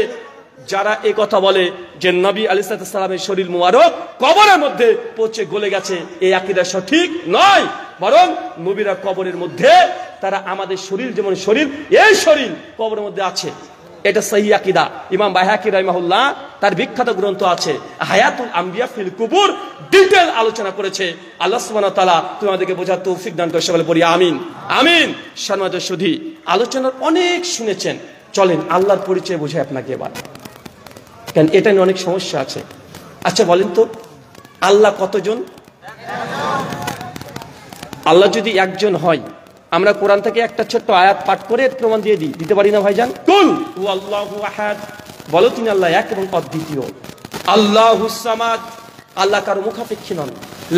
যারা এই কথা বলে যে নবী আলাইহিস সালামের শরীর মুবারক কবরের মধ্যে পচে গলে গেছে, এই আকীদা সঠিক নয়। বরং নবীরা কবরের মধ্যে, তারা আমাদের শরীর যেমন শরীর, এই শরীর কবরের মধ্যে আছে। এটা সহিহ আকীদা। ইমাম বাইহাকি রাহিমাহুল্লাহ তার বিখ্যাত গ্রন্থ আছে হায়াতুল আম্বিয়া ফিল কুবুর, ডিটেইল আলোচনা করেছে। আল্লাহ সুবহানাহু ওয়া তাআলা তোমাদেরকে বোঝার তৌফিক দান করে, সকলে পড়ি আমিন আমিন। সম্মানিত সুধী, আলোচনার অনেক শুনেছেন, চলেন আল্লাহর পরিচয় বোঝায় আপনাকে এবার, কারণ এটা নিয়ে অনেক সমস্যা আছে। আচ্ছা বলেন তো, আল্লাহ কতজন? আল্লাহ যদি একজন হয়, আমরা কোরআন থেকে একটা ছোট্ট আয়াত পাঠ করে প্রমাণ দিয়ে দিতে পারি না ভাইজান? কুল হুয়াল্লাহু আহাদ, বলো তিনি আল্লাহ এক এবং অদ্বিতীয়। আল্লাহুস সামাদ, আল্লাহ কারো মুখাপেক্ষী নন।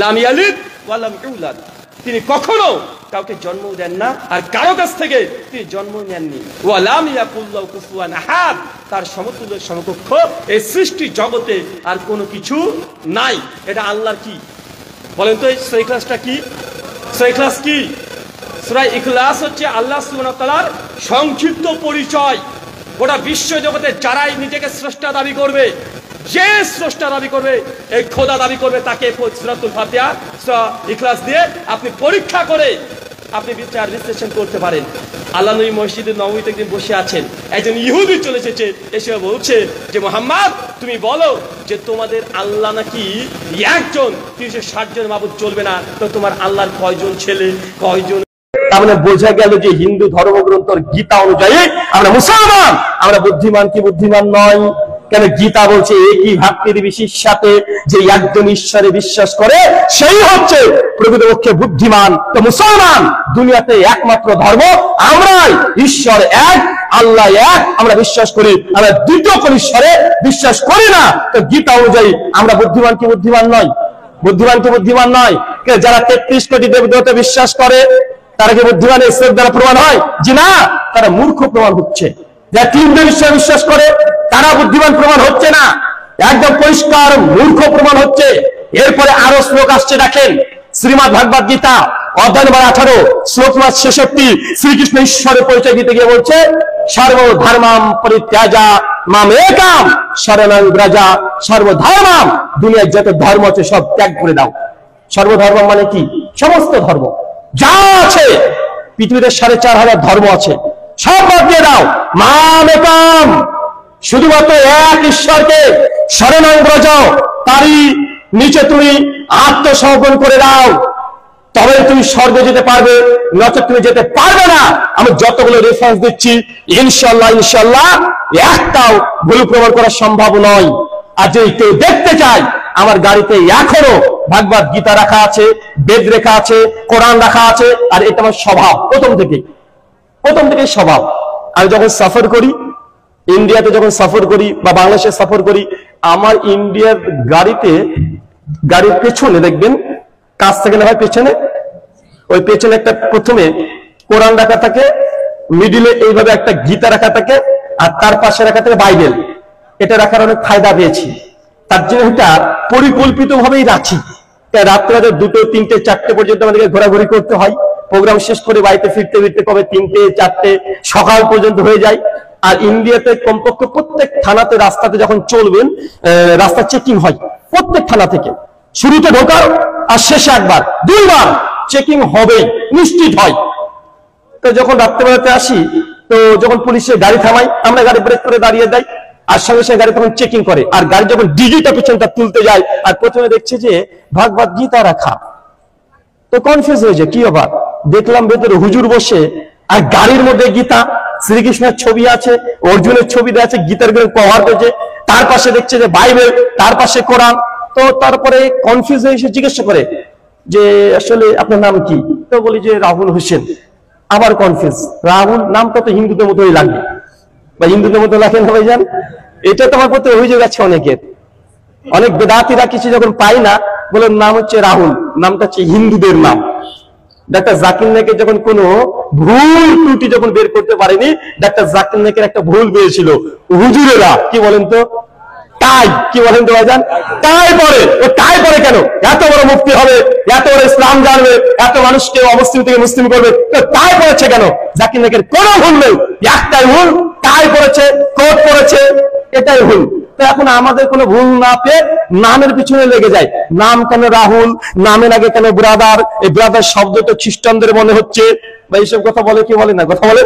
লাম ইয়ালিদ ওয়া লাম ইউলাদ, তিনি কখনো কাউকে জন্ম দেন না আর কারো কাছ থেকে তিনি জন্ম নেননি। ওয়া লাম ইয়াকুল লাহু কুফুয়ান আহাদ, তার সমতুল্য সমকক্ষ এই সৃষ্টি জগতে আর কোনো কিছু নাই। এটা আল্লাহর কি বলেন তো? এই সূরা ইখলাসটা কি? সূরা ইখলাস কি? সূরা ইখলাস হচ্ছে আল্লাহ সুবহানাহু ওয়া তাআলার সংক্ষিপ্ত পরিচয়। গোটা বিশ্ব জগতে যারাই নিজেকে স্রষ্টা দাবি করবে, যে স্রষ্টা দাবি করবে, এই খোদা দাবি করবে, তাকে সূরাতুল ফাতিহা, সূরা ইখলাস দিয়ে আপনি পরীক্ষা করে আপনি বিচার বিশ্লেষণ করতে পারেন। আল্লাহ নবী মসজিদে নববীতে একদিন বসে আছেন, একজন ইহুদি চলে এসেছে, এসে বলছে যে মুহাম্মদ তুমি বলো যে তোমাদের আল্লাহ নাকি একজন, 360 জন মাবুদ চলবে না, তো তোমার আল্লাহর কয়জন ছেলে, কয়জন? তার মানে বোঝা গেল যে হিন্দু ধর্মগ্রন্থর গীতা অনুযায়ী আমরা মুসলমান, আমরা বুদ্ধিমান কি বুদ্ধিমান নয়? কেন গীতা বলছে একই ভাক্তির বিশেষাতে যে একজন ঈশ্বরে বিশ্বাস করে সেই হচ্ছে প্রকৃতপক্ষে বুদ্ধিমান। তো মুসলমান দুনিয়াতে একমাত্র ধর্ম আমরাই, ঈশ্বর এক, আল্লাহ এক, আমরা বিশ্বাস করি, আমরা দ্বিতীয় কোন ঈশ্বরে বিশ্বাস করি না। তো গীতা অনুযায়ী আমরা বুদ্ধিমান কি বুদ্ধিমান নয়? বুদ্ধিমান কি বুদ্ধিমান নয়? যারা 33 কোটি দেবদেবতা বিশ্বাস করে তারা কি বুদ্ধিমান ঈশ্বর দ্বারা প্রমাণ হয়? জি না, তারা মূর্খ প্রমাণ হচ্ছে। যারা 3 ঈশ্বর বিশ্বাস করে তারা বুদ্ধিমান প্রমাণ হচ্ছে না, একদম পরিষ্কার মূর্খ প্রমাণ হচ্ছে। এরপরে আরো শ্লোক আসছে, দেখেন শ্রীমদ্ ভাগবত গীতা অধ্যায় নম্বর 18 শ্লোক নম্বর 66, শ্রীকৃষ্ণ ঈশ্বরের পরিচয় দিতে গিয়ে বলছে সর্বধর্মাম পরিত্যাজা মাম একাম শরণং ব্রজা, সর্বধর্মাম, দুনিয়ার যত ধর্ম আছে সব ত্যাগ করে দাও। সর্বধর্ম মানে কি? সমস্ত ধর্ম যা আছে পৃথিবীতে 4,500 ধর্ম আছে, সব বাদ দিয়ে দাও। মাম একাম, শুধুমাত্র এক ঈশ্বরকে শরণং ব্রজ, তারই নিচে তুমি আত্মসমর্পণ করে দাও, তবে তুমি স্বর্গে যেতে পারবে, নচেৎ তুমি যেতে পারবে না। আমি যতগুলো রেফারেন্স দিচ্ছি ইনশাআল্লাহ ইনশাআল্লাহ একটাও ভুল প্রমাণ করা সম্ভব নয়। আর যদি কেউ দেখতে চায়, আমার গাড়িতে এখনো ভাগবত গীতা রাখা আছে, বেদ রাখা আছে, কোরআন রাখা আছে, আর এটা আমার স্বভাব প্রথম থেকে স্বভাব। আমি যখন সফর করি, ইন্ডিয়াতে যখন সফর করি বা বাংলাদেশে সফর করি, আমার ইন্ডিয়ার গাড়িতে, গাড়ির পেছনে দেখবেন কাছ থেকে না হয় পেছনে, ওই পেছনে একটা প্রথমে কোরআন রাখা থাকে, মিডিলে এইভাবে একটা গীতা রাখা থাকে, আর তার পাশে রাখা থাকে বাইবেল। এটা রাখার অনেক ফায়দা পেয়েছি, তার জন্য এটা পরিকল্পিত ভাবেই রাখি। রাত্রে 2, 3, 4 পর্যন্ত আমাদেরকে ঘোরাঘুরি করতে হয়, প্রোগ্রাম শেষ করে বাড়িতে ফিরতে ফিরতে কবে 3, 4 সকাল পর্যন্ত হয়ে যায়। আর ইন্ডিয়াতে কমপক্ষে প্রত্যেক থানাতে রাস্তাতে যখন চলবেন, রাস্তা চেকিং হয় প্রত্যেক থানা থেকে, শুরুতে ঢোকার আর শেষে একবার 2 বার চেকিং হবেই, নিশ্চিত হয়। তো যখন রাত্রেবেলাতে আসি, তো যখন পুলিশের গাড়ি থামাই, আমরা গাড়ি ব্রেক করে দাঁড়িয়ে যাই, আর সঙ্গে সঙ্গে গাড়ি তখন চেকিং করে। আর গাড়ি যখন ডিজিটা পিছনটা তুলতে যায়, আর প্রথমে দেখছে যে ভাগবত গীতা রাখা, তো কনফিউজ হয়েছে কি ব্যাপার। দেখলাম ভেতরে হুজুর বসে, আর গাড়ির মধ্যে গীতা, শ্রীকৃষ্ণের ছবি আছে, অর্জুনের ছবি দেওয়া আছে, গীতার কভার করেছে, তার পাশে দেখছে যে বাইবেল, তার পাশে কোরআন। তো তারপরে কনফিউজ হয়ে এসে জিজ্ঞাসা করে যে আসলে আপনার নাম কি? তো বলি যে রাহুল হোসেন। আবার কনফিউজ, রাহুল নামটা তো হিন্দুদের মতোই লাগে, বা হিন্দুদের মতো লাগে না ভাইজান। এটা তোমার প্রতি অভিযোগ আছে অনেকের, অনেক বেদাতিরা কিছু যখন পাই না, বলে নাম হচ্ছে রাহুল, নামটা হচ্ছে হিন্দুদের নাম। ডাক্তার জাকির নায়েকের যখন কোনো ভুল ত্রুটি যখন বের করতে পারেনি, ডাক্তার জাকির নায়েকের একটা ভুল বেরিয়েছিল, হুজুরেরা কি বলেন তো, তাই কি বলেন তো ভাইজান, তাই পড়ে। ও তাই পড়ে কেন? এত বড় মুক্তি হবে, এত বড় ইসলাম জানবে, এত মানুষকে অমুসলিম থেকে মুসলিম করবে, তো তাই পড়েছে কেন? জাকির নায়েকের কোনো ভুল নেই, একটাই ভুল, তাই পড়েছে, কোট পড়েছে, এটাই ভুল। তো এখন আমাদের কোনো ভুল না পেয়ে নামের পিছনে লেগে যায়। নাম কেন রাহুল, নামের আগে কেন ব্রাদার? এই ব্রাদার শব্দটা খ্রিস্টানদের মনে হচ্ছে, বা এইসব কথা বলে কি বলে না? কথা বলে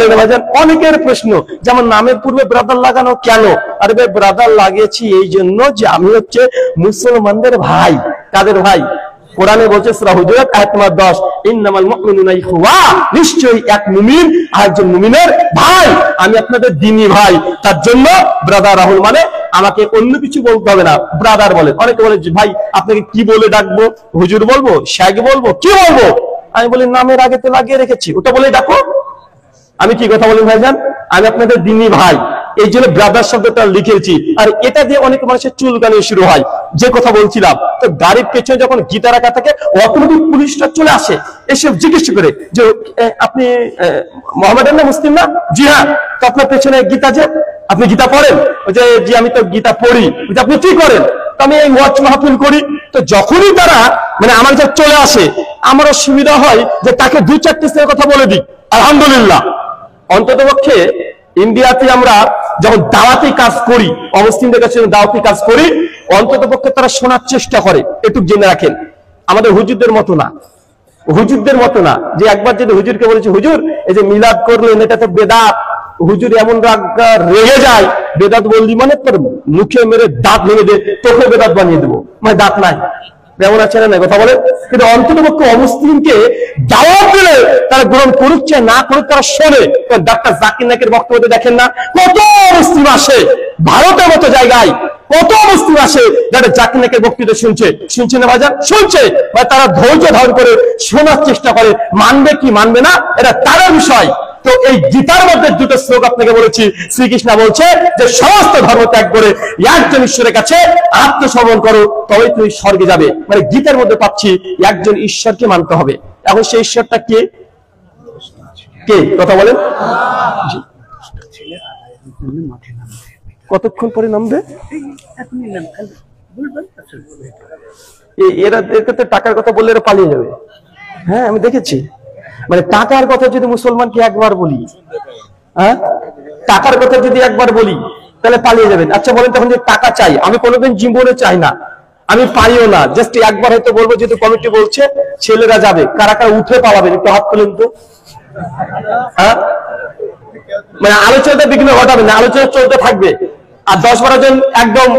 না ভাইজান। অনেকের প্রশ্ন, যেমন নামের পূর্বে ব্রাদার লাগানো কেন? আরে ভাই, ব্রাদার লাগিয়েছি এই জন্য যে আমি হচ্ছে মুসলমানদের ভাই। কাদের ভাই? কোরআনে বলছে সূরা হুজুরাত আয়াত নম্বর 10, ইন্নামাল মুমিনুনা ইখওয়া, নিশ্চয়ই এক মুমিন আরেকজন মুমিনের ভাই। আমি আপনাদের দ্বীনি ভাই, তার জন্য ব্রাদার রাহুল মানে আমাকে অন্য কিছু বলতে হবে না, ব্রাদার বলে। অনেকে বলে যে ভাই আপনাকে কি বলে ডাকবো, হুজুর বলবো, শেখ বলবো, কি বলবো? আমি বলি নামের আগে তো লাগিয়ে রেখেছি, ওটা বলে ডাকো। আমি কি কথা বলি ভাইজান, আমি আপনাদের দ্বীনি ভাই, এই জন্য ব্রাদার শব্দটা লিখেছি। আর এটা দিয়ে অনেক মানুষের চুলকানি শুরু হয়। যে কথা বলছিলাম, তো গাড়ির পেছনে যখন গীতা রাখা থাকে অটোমেটিক পুলিশটা চলে আসে, এসে জিজ্ঞেস করে যে আপনি মোহাম্মদের না, মুসলিম না? জি হ্যাঁ। তো আপনার পেছনে গীতা, যে আপনি গীতা পড়েন? যে জি আমি তো গীতা পড়ি। আপনি কি করেন? তো আমি এই ওয়াজ মাহফিল করি। তো যখনই তারা মানে আমার কাছে চলে আসে, আমারও সুবিধা হয় যে তাকে 2-4টি ছেলের কথা বলে দিই। আলহামদুলিল্লাহ, অন্তত পক্ষে ইন্ডিয়াতে আমরা যখন দাওয়াতি কাজ করি, অমুসলিমদের কাছে দাওয়াতি কাজ করি, অন্তত পক্ষে তারা শোনার চেষ্টা করে। একটু জেনে রাখেন, আমাদের হুজুরদের মতো না, হুজুরদের মতো না যে একবার যদি হুজুরকে বলেছে হুজুর এই যে মিলাদ করলেন এটা তো বেদাত, হুজুর এমন রেগে যায়, বেদাত বললি মানে তোর মুখে মেরে দাঁত ভেঙে দে, তোকে বেদাত বানিয়ে দেবো, মানে দাঁত নাই, যেমন আছে না কথা বলে। কিন্তু অন্তত পক্ষে অমুসলিমকে দাওয়াত দিলে তারা গ্রহণ করুক চাই না করুক, তারা শোনে। ডাক্তার জাকির নাকের বক্তব্য দেখেন না, কত মুসলিম আসে ভারতের মতো জায়গায়, কত মুসলিম আসে যারা জাকির নাকের বক্তব্য শুনছে না বাজার, শুনছে, তারা ধৈর্য ধারণ করে শোনার চেষ্টা করে, মানবে কি মানবে না এটা তার বিষয়। তো এই গীতার মধ্যে দুটো শ্লোক আপনাকে বলেছি। শ্রীকৃষ্ণ বলছে যে সমস্ত ধর্ম ত্যাগ করে একজন ঈশ্বরের কাছে আত্মসমর্পণ করো, তবেই তুমি স্বর্গে যাবে। মানে গীতার মধ্যে পাচ্ছি একজন ঈশ্বরকে মানতে হবে। এখন সেই ঈশ্বরটা কে? কে কথা বলেন? কতক্ষণ পরে নামবে? এরা টাকার কথা বললে এরা পালিয়ে যাবে। হ্যাঁ আমি দেখেছি, মানে টাকার কথা যদি মুসলমানকে একবার বলি, হ্যাঁ টাকার কথা যদি একবার বলি তাহলে পালিয়ে যাবেন। আচ্ছা বলেন তখন যে টাকা চাই, আমি কোনোদিন জীবনে চাই না, আমি পাইও না, জাস্ট একবার হয়তো বলবো যেহেতু কমিটি বলছে ছেলেরা যাবে, কারা কারা উঠে পালাবেন একটু হাত তোলেন তো। হ্যাঁ মানে আলোচনাটা বিঘ্ন ঘটাবে না, আলোচনা চলতে থাকবে। আর 10-12 জন একদম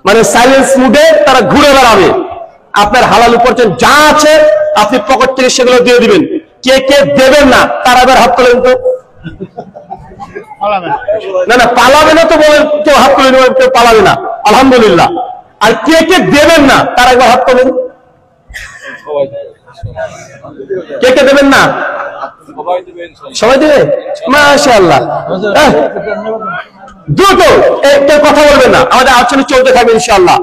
মানে সাইলেন্স মুডে তারা ঘুরে বেড়াবে। আপনার হালাল উপার্জন যা আছে আপনি পকেট থেকে সেগুলো দিয়ে দিবেন। কে কে দেবেন না তারা এবার হাত তোলেন তো। না না পালাবে না তো বলেন, কেউ হাত তুলে নেবেন, কেউ পালাবে না, আলহামদুলিল্লাহ। আর কে কে দেবেন না তারা একবার হাত তোলেন। কে কে দেবেন না? সবাই দেবে, মাশাআল্লাহ। দ্রুত কেউ কথা বলবেন না, আমাদের আলোচনা চলতে থাকবে ইনশাআল্লাহ।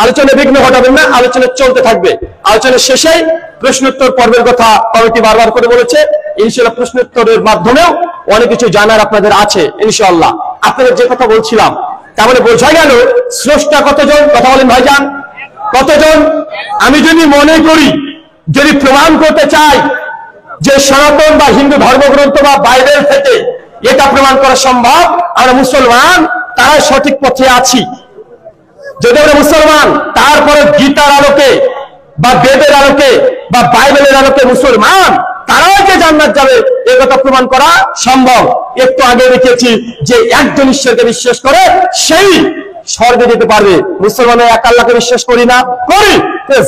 আলোচনা বিঘ্ন ঘটাবেন না, আলোচনা চলতে থাকবে। আলোচনার শেষে প্রশ্নোত্তর পর্বের কথা কমিটি বারবার করে বলেছে, ইনশাআল্লাহ প্রশ্নোত্তরের মাধ্যমেও অনেক কিছু জানার আপনাদের আছে ইনশাআল্লাহ। আপনাদের যে কথা বলছিলাম তাহলে বোঝা গেল স্রষ্টা কতজন? কথা বলেন ভাইজান, কতজন? আমি যদি মনে করি, যদি প্রমাণ করতে চাই যে সনাতন বা হিন্দু ধর্মগ্রন্থ বা বাইবেল থেকে এটা প্রমাণ করা সম্ভব, আমরা মুসলমান তারা সঠিক পথে আছি। যদি আমরা মুসলমান তারপরে গীতার আলোকে বা বেদের আলোকে বা বাইবেলের আলোকে মুসলমান তারাও যে জান্নাত যাবে এ কথা প্রমাণ করা সম্ভব। একটু আগে দেখেছি যে একজন ঈশ্বরকে বিশ্বাস করে সেই স্বর্গে যেতে পারবে। মুসলমানের এক আল্লাহকে বিশ্বাস করি না? করি।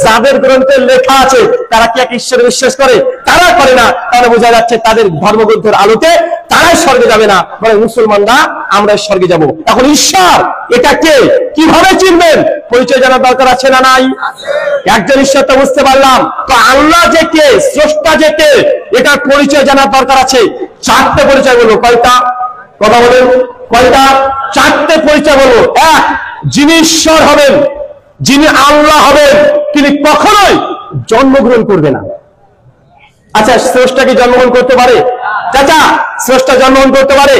যাদের গ্রন্থে লেখা আছে তারা কি এক ঈশ্বরে বিশ্বাস করে? তারা করে না। তাহলে বোঝা যাচ্ছে তাদের ধর্মগ্রন্থের আলোতে তারাই স্বর্গে যাবে না, মানে মুসলমানরা আমরা স্বর্গে যাব। এখন ঈশ্বর এটা কে, কিভাবে চিনবেন? পরিচয় জানার দরকার আছে না নাই? একজন ঈশ্বর তো বুঝতে পারলাম, তো আল্লাহ যে কে, স্রষ্টা যে কে, এটার পরিচয় জানার দরকার আছে। 4টে পরিচয় বলবো। কয়টা? কথা বলেন কয়টা? 4টে পরিচয় বলবো। এক, যিনি ঈশ্বর হবেন, যিনি আল্লাহ হবেন, তিনি কখনোই জন্মগ্রহণ করবে না। আচ্ছা স্রষ্টা কি জন্মগ্রহণ করতে পারে? চাচা স্রষ্টা জন্মগ্রহণ করতে পারে?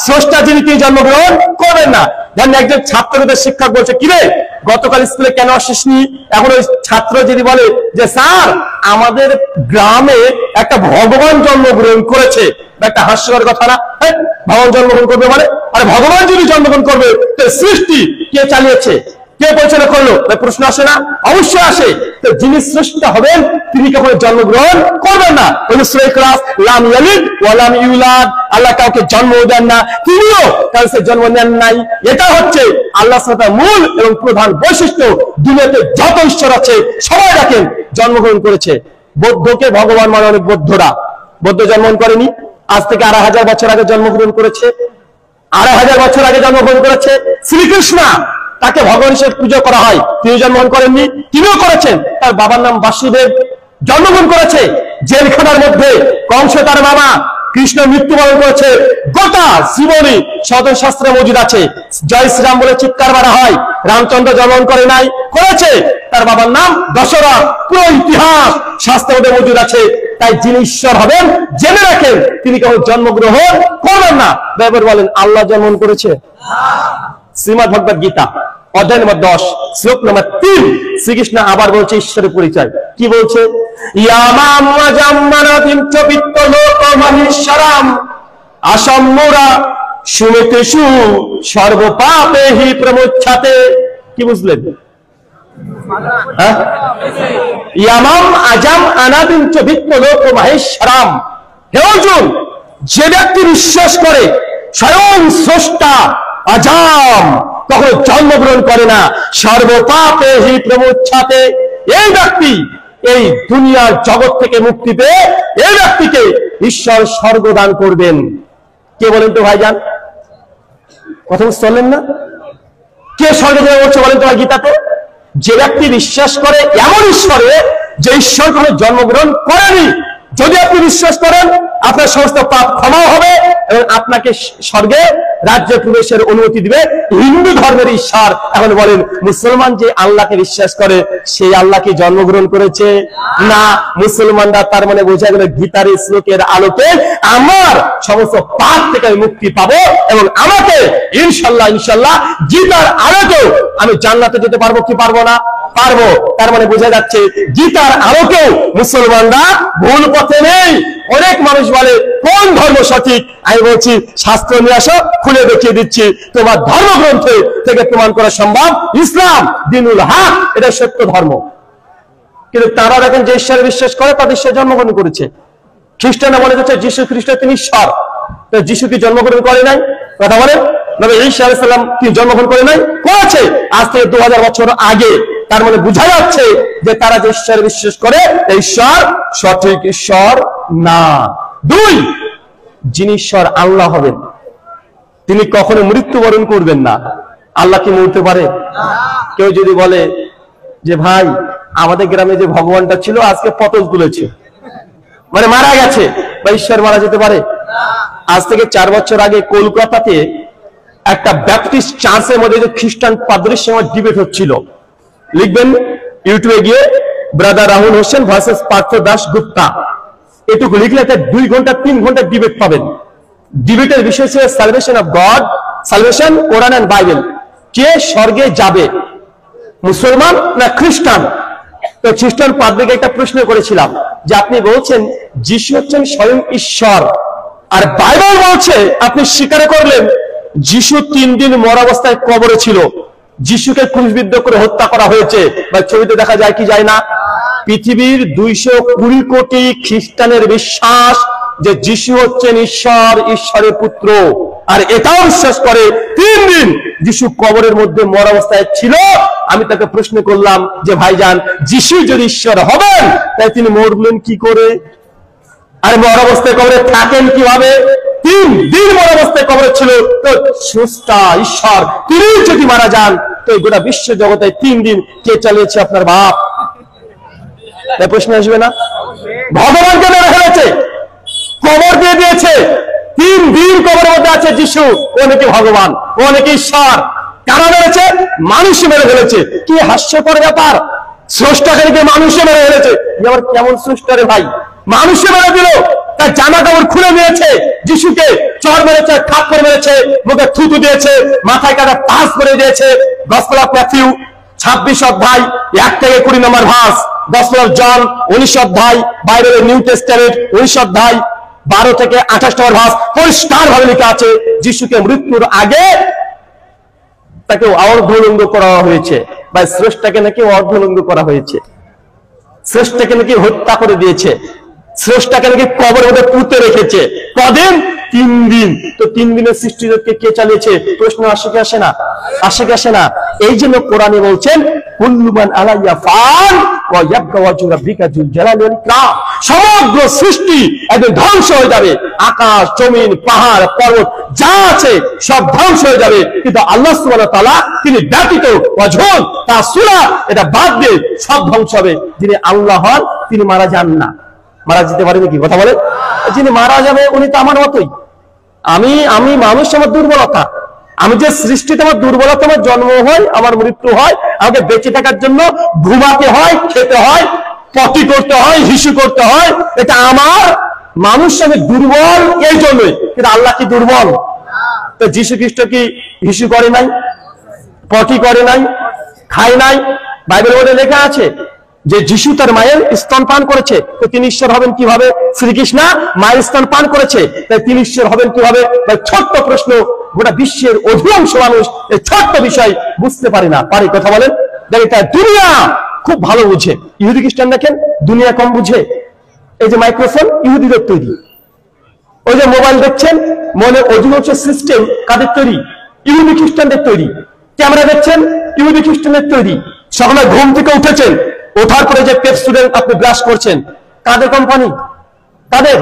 স্রষ্টা যিনি তিনি জন্মগ্রহণ করবেন না। ধরেন একজন ছাত্রদের শিক্ষক বলছে কিরে গতকাল স্কুলে কেন আসিসনি? এখন ওই ছাত্র যদি বলে যে স্যার আমাদের গ্রামে একটা ভগবান জন্মগ্রহণ করেছে, একটা হাস্যকর কথা না? ভগবান জন্মগ্রহণ করবে মানে, আরে ভগবান যদি জন্মগ্রহণ করবে তো সৃষ্টি কে চালিয়েছে? কে পরিচালনা করলো? প্রশ্ন আসে না? অবশ্যই আসে। তো যিনি স্রষ্টা হবেন তিনি কখনো জন্মগ্রহণ করবেন না। সূরা ইখলাস, লাম ইয়ালিদ ওয়া লাম ইউলাদ, আল্লাহ কাউকে জন্ম দেন না, তিনিও কাউকে জন্ম নেন নাই। এটা হচ্ছে আল্লাহ সুবহানাহু ওয়া তাআলার মূল এবং প্রধান বৈশিষ্ট্য। দুনিয়াতে যত ঈশ্বর আছে সবাই দেখেন জন্মগ্রহণ করেছে। বৌদ্ধকে ভগবান মানে অনেক বৌদ্ধরা, বৌদ্ধ জন্মগ্রহণ করেনি, আজ থেকে ২,৫০০ বছর আগে জন্মগ্রহণ করেছে। ২,৫০০ বছর আগে জন্মগ্রহণ করেছে শ্রীকৃষ্ণ, তাকে ভগবান হিসেবে পুজো করা হয়, তিনি জন্মগ্রহণ করেননি, তিনিও করেছেন। তার বাবার নাম বাসুদেব, জন্মগ্রহণ করেছে। জেলখানার মধ্যে কংস তার বাবা, কৃষ্ণ মৃত্যুবরণ করেছে। গোটা জীবনী সদর শাস্ত্রে মজুদ আছে। জয় শ্রীরাম বলে চিৎকার মারা হয়। রামচন্দ্র জন্মগ্রহণ করে নাই, করেছে। তার বাবার নাম দশরথ, পুরো ইতিহাস শাস্ত্রের মধ্যে মজুদ আছে। তাই যিনি ঈশ্বর হবেন জেনে রাখেন তিনি কেউ জন্মগ্রহণ করবেন না। এবার বলেন আল্লাহ জন্মগ্রহণ করেছে? শ্রীমদ্ ভগবদ গীতা অধ্যায় নম্বর 10 শ্লোক নম্বর 3 শ্রীকৃষ্ণ আবার বলছে ঈশ্বরের পরিচয়। কি বলছে? ইয়ামাম ওয়াজাম্মানাতিম চবিত্ত লোক মহেশ্বরাম আসাম্মুরা সুমিতেষু সর্বপাপেহি প্রমুচ্ছাতে। কি বুঝলেন? ইয়ামাম আজাম আনাদিম চবিত্ত লোক মহেশ্বরাম। হে অর্জুন, যে ব্যক্তি বিশ্বাস করে স্বয়ং স্রষ্টা আজাম কখনো জন্মগ্রহণ করে না, সর্বপাপেহি প্রমুচ্ছাতে, এই ব্যক্তি এই দুনিয়ার জগৎ থেকে মুক্তি পেয়ে এই ব্যক্তিকে ঈশ্বর স্বর্গ দান করবেন। কে বলেন তো ভাইজান? কথা বুঝতে পারলেন না? কে স্বর্গ দেবে বলছে বলেন তো গীতাতে? যে ব্যক্তি বিশ্বাস করে এমন ঈশ্বরে যে ঈশ্বর কোনো জন্মগ্রহণ করেনি। যদি আপনি বিশ্বাস করেন আপনার সমস্ত পাপ ক্ষমা হবে এবং আপনাকে স্বর্গে রাজ্যে প্রবেশের অনুমতি দিবে। হিন্দু ধর্মের ঈশ্বর। এখন বলেন মুসলমান যে আল্লাহকে বিশ্বাস করে সেই আল্লাহ কি জন্মগ্রহণ করেছে? না। মুসলমানরা তার মানে বোঝা গেল গীতার শ্লোকের আলোকে আমার সমস্ত পাপ থেকে মুক্তি পাবো এবং আমাকে ইনশাল্লাহ ইনশাল্লাহ গীতার আলোকেও আমি জান্নাতে যেতে পারবো কি পারবো না? পারবো। তার মানে বোঝা যাচ্ছে গীতার আলোকেও মুসলমানরা ভুল পথে নেই। অনেক মানুষ বলে কোন ধর্ম সঠিক? আমি বলছি শাস্ত্র নিয়ে আসো, খুলে দেখিয়ে দিচ্ছি। তোমার ধর্মগ্রন্থ থেকে প্রমাণ করা সম্ভব ইসলাম দিনুল হক, এটা সত্য ধর্ম। কিন্তু তারা দেখেন যে ঈশ্বরে বিশ্বাস করে তাদের সে জন্মগ্রহণ করেছে। খ্রিস্টানরা মনে করছে যীশু খ্রিস্ট তিনি ঈশ্বর। তো যীশু কি জন্মগ্রহণ করে নাই? কথা বলেন। নবী ঈসা আলাইহিস সালাম কি জন্মগ্রহণ করে নাই? করেছে, আজ থেকে 2000 বছর আগে। তার মানে বোঝা যাচ্ছে যে তারা যে ঈশ্বরে বিশ্বাস করে এই ঈশ্বর সঠিক ঈশ্বর না। 2, যিনি ঈশ্বর আল্লাহ হবেন তিনি কখনো মৃত্যুবরণ করবেন না। আল্লাহ কি মরতে পারে? কেউ যদি বলে যে ভাই আমাদের গ্রামে যে ভগবানটা ছিল আজকে পতন তুলেছে, মানে মারা গেছে, বা ঈশ্বর মারা যেতে পারে? আজ থেকে 4 বছর আগে কলকাতাতে একটা ব্যাপটিস্ট চার্চের মধ্যে যে খ্রিস্টান পাদ্রীর সঙ্গে ডিবেট হচ্ছিল। লিখবেন ইউটিউবে গিয়ে ব্রাদার রাহুল হোসেন ভার্সেস পার্থ দাস গুপ্তা, এটুকু লিখলে 2 ঘন্টা 3 ঘন্টা ডিবেট পাবেন। ডিবেটের বিষয় ছিল salvation of God, salvation, Quran and Bible. কে স্বর্গে যাবে, মুসলমান না খ্রিস্টান? তো খ্রিস্টান পাদ্রীকে একটা প্রশ্ন করেছিলাম যে আপনি বলছেন যিশু হচ্ছেন স্বয়ং ঈশ্বর, আর বাইবেল বলছে, আপনি স্বীকার করলেন যিশু 3 দিন মরা অবস্থায় কবরে ছিল, যিশুকে ক্রুশবিদ্ধ করে হত্যা করা হয়েছে, বা ছবিতে দেখা যায় কি যায় না? পৃথিবীর 220 কোটি খ্রিস্টানের বিশ্বাস যে যিশু হচ্ছেন ঈশ্বর, ঈশ্বরের পুত্র, আর এটাও বিশ্বাস করে 3 দিন যিশু কবরের মধ্যে মরা অবস্থায় ছিল। আমি তাকে প্রশ্ন করলাম যে ভাইজান যিশু যদি ঈশ্বর হবেন তাই তিনি মরলেন কি করে? আর মরা অবস্থায় কবরে থাকেন কিভাবে? 3 দিন মরা অবস্থায় কবরে ছিল। তো স্রষ্টা ঈশ্বর তিনি যদি মারা যান তো গোটা বিশ্ব জগতে 3 দিন কে চালিয়েছে? আপনার বাপ। তাই প্রশ্ন আসবে না? ভগবানকে মেরে ফেলেছে, কবর দিয়ে দিয়েছে, 3 দিন কবরের মধ্যে আছে যিশু। ও নাকি ভগবান, ও নাকি ঈশ্বর। কারা মেরেছে? মানুষ মেরে ফেলেছে। কি হাস্যকর ব্যাপার! স্রষ্টাকে মানুষে মেরে ফেলেছে। আবার কেমন স্রষ্টা রে ভাই? মানুষে মেরে দিল, তার জামা কাপড় খুলে নিয়েছে, যিশুকে চর মেরেছে, থাপ্পড় মেরেছে, মুখে থুতু দিয়েছে, মাথায় কাটা পাস করে দিয়েছে। গসপেল অফ ম্যাথিউ 26 অধ্যায় 1 থেকে 20 নম্বর ভার্স, গসপেল অফ জন 19 অধ্যায়, বাইবেলের নিউ টেস্টামেন্ট 19 অধ্যায় 12 থেকে 28 নম্বর ভার্স পরিষ্কার ভাবে লেখা আছে যিশুকে মৃত্যুর আগে স্রষ্টাকে অর্ধলিঙ্গ করা হয়েছে, বা স্রষ্টাকে নাকি অর্ধলিঙ্গ করা হয়েছে, স্রষ্টাকে নাকি হত্যা করে দিয়েছে, স্রষ্টাকে নাকি কবরের মধ্যে পুঁতে রেখেছে। কদিন? 3 দিন। তো 3 দিনের সৃষ্টিকে কে চালিয়েছে? প্রশ্ন আসে কি আসে না? আসে কি আসে না? এই জন্য কোরআনে বলছেন কুল্লু মান আলাইহা ফান ওয়া ইয়াবকা ওয়াজহু রাব্বিকা যুল জালালি ওয়াল ইকরাম। সমগ্র সৃষ্টি একদম ধ্বংস হয়ে যাবে, আকাশ জমিন পাহাড় পর্বত যা আছে সব ধ্বংস হয়ে যাবে, কিন্তু আল্লাহ সুবহানাহু ওয়া তাআলা তিনি ব্যতীত ওয়াজহুন তা সূরা এটা বাদ দিয়ে সব ধ্বংস হবে। যিনি আল্লাহ হন তিনি মারা যান না। মারা যেতে পারে নাকি? কথা বলে। যিনি মারা যাবে উনি তো আমার মতোই। আমি মানুষ, আমার দুর্বলতা, আমি যে সৃষ্টিতে আমার দুর্বলতা, আমার জন্ম হয়, আমার মৃত্যু হয়, আমাকে বেঁচে থাকার জন্য ঘুমাতে হয়, খেতে হয়, পটি করতে হয়, হিসু করতে হয়, এটা আমার মানুষ, আমি দুর্বল এই জন্যই। কিন্তু আল্লাহ কি দুর্বল? তো যীশু খ্রিস্ট কি হিসু করে নাই, পটি করে নাই, খায় নাই? বাইবেলের মধ্যে লেখা আছে যে যিশু তার মায়ের স্তন পান করেছে, তো তিনি ঈশ্বর হবেন কিভাবে? শ্রীকৃষ্ণ মায়ের স্তন পান করেছে, তাই তিনি ঈশ্বর হবেন কিভাবে? ছোট্ট প্রশ্ন, গোটা বিশ্বের অধিকাংশ মানুষ এই ছোট্ট বিষয় বুঝতে পারে না। পারে? কথা বলেন। দেখেন তাই দুনিয়া খুব ভালো বুঝে, ইহুদি খ্রিস্টান দেখেন দুনিয়া কম বুঝে। এই যে মাইক্রোফোন ইহুদিদের তৈরি, ওই যে মোবাইল দেখছেন, মনে অধিকাংশ সিস্টেম কাদের তৈরি? ইহুদি খ্রিস্টানদের তৈরি। ক্যামেরা দেখছেন ইহুদি খ্রিস্টানের তৈরি। সকালে ঘুম থেকে উঠেছেন, ওঠার পরে যে পেপসুডেন্ট আপনি ব্রাশ করছেন, কাদের কোম্পানি? কাদের?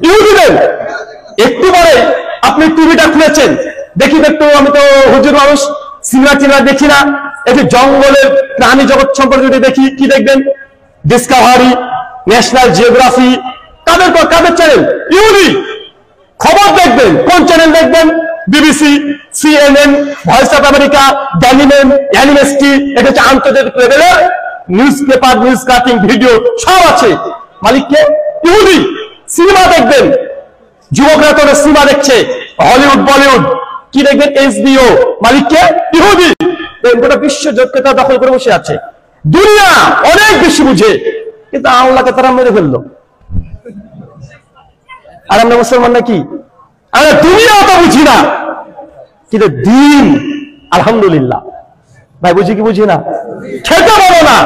ইহুদিদের। একটু পরে আপনি টিভিটা খুলেছেন, দেখি দেখতো, আমি তো হুজুর মানুষ, সিনেমা টিনেমা দেখি না, এই যে জঙ্গলের প্রাণী জগৎ সম্পর্কে যদি দেখি, কি দেখবেন? ডিসকভারি, ন্যাশনাল জিওগ্রাফি, কাদের চ্যানেল? ইহুদি। খবর দেখবেন, কোন চ্যানেল দেখবেন? BBC, CNN, Voice of America, গ্যানিমেন, অ্যানিমেস্টি, এটা হচ্ছে আন্তর্জাতিক লেভেলের newspaper, news cutting, video সব আছে। মালিককে? ইহুদি। সিনেমা দেখবেন, যুবকরা তো সিনেমা দেখছে, হলিউড বলিউড, কি দেখবেন? HBO। মালিককে? ইহুদি। গোটা বিশ্ব যোগ্যতা দখল করে বসে আছে। দুনিয়া অনেক বেশি বুঝে, কিন্তু আল্লাহকে তারা মেরে ফেললো। আর আমরা মুসলমান নাকি? আমরা দুনিয়া তো বুঝি না, কিন্তু দিন আলহামদুলিল্লাহ ভাই বুঝি কি বুঝি না? খেতে পারো না,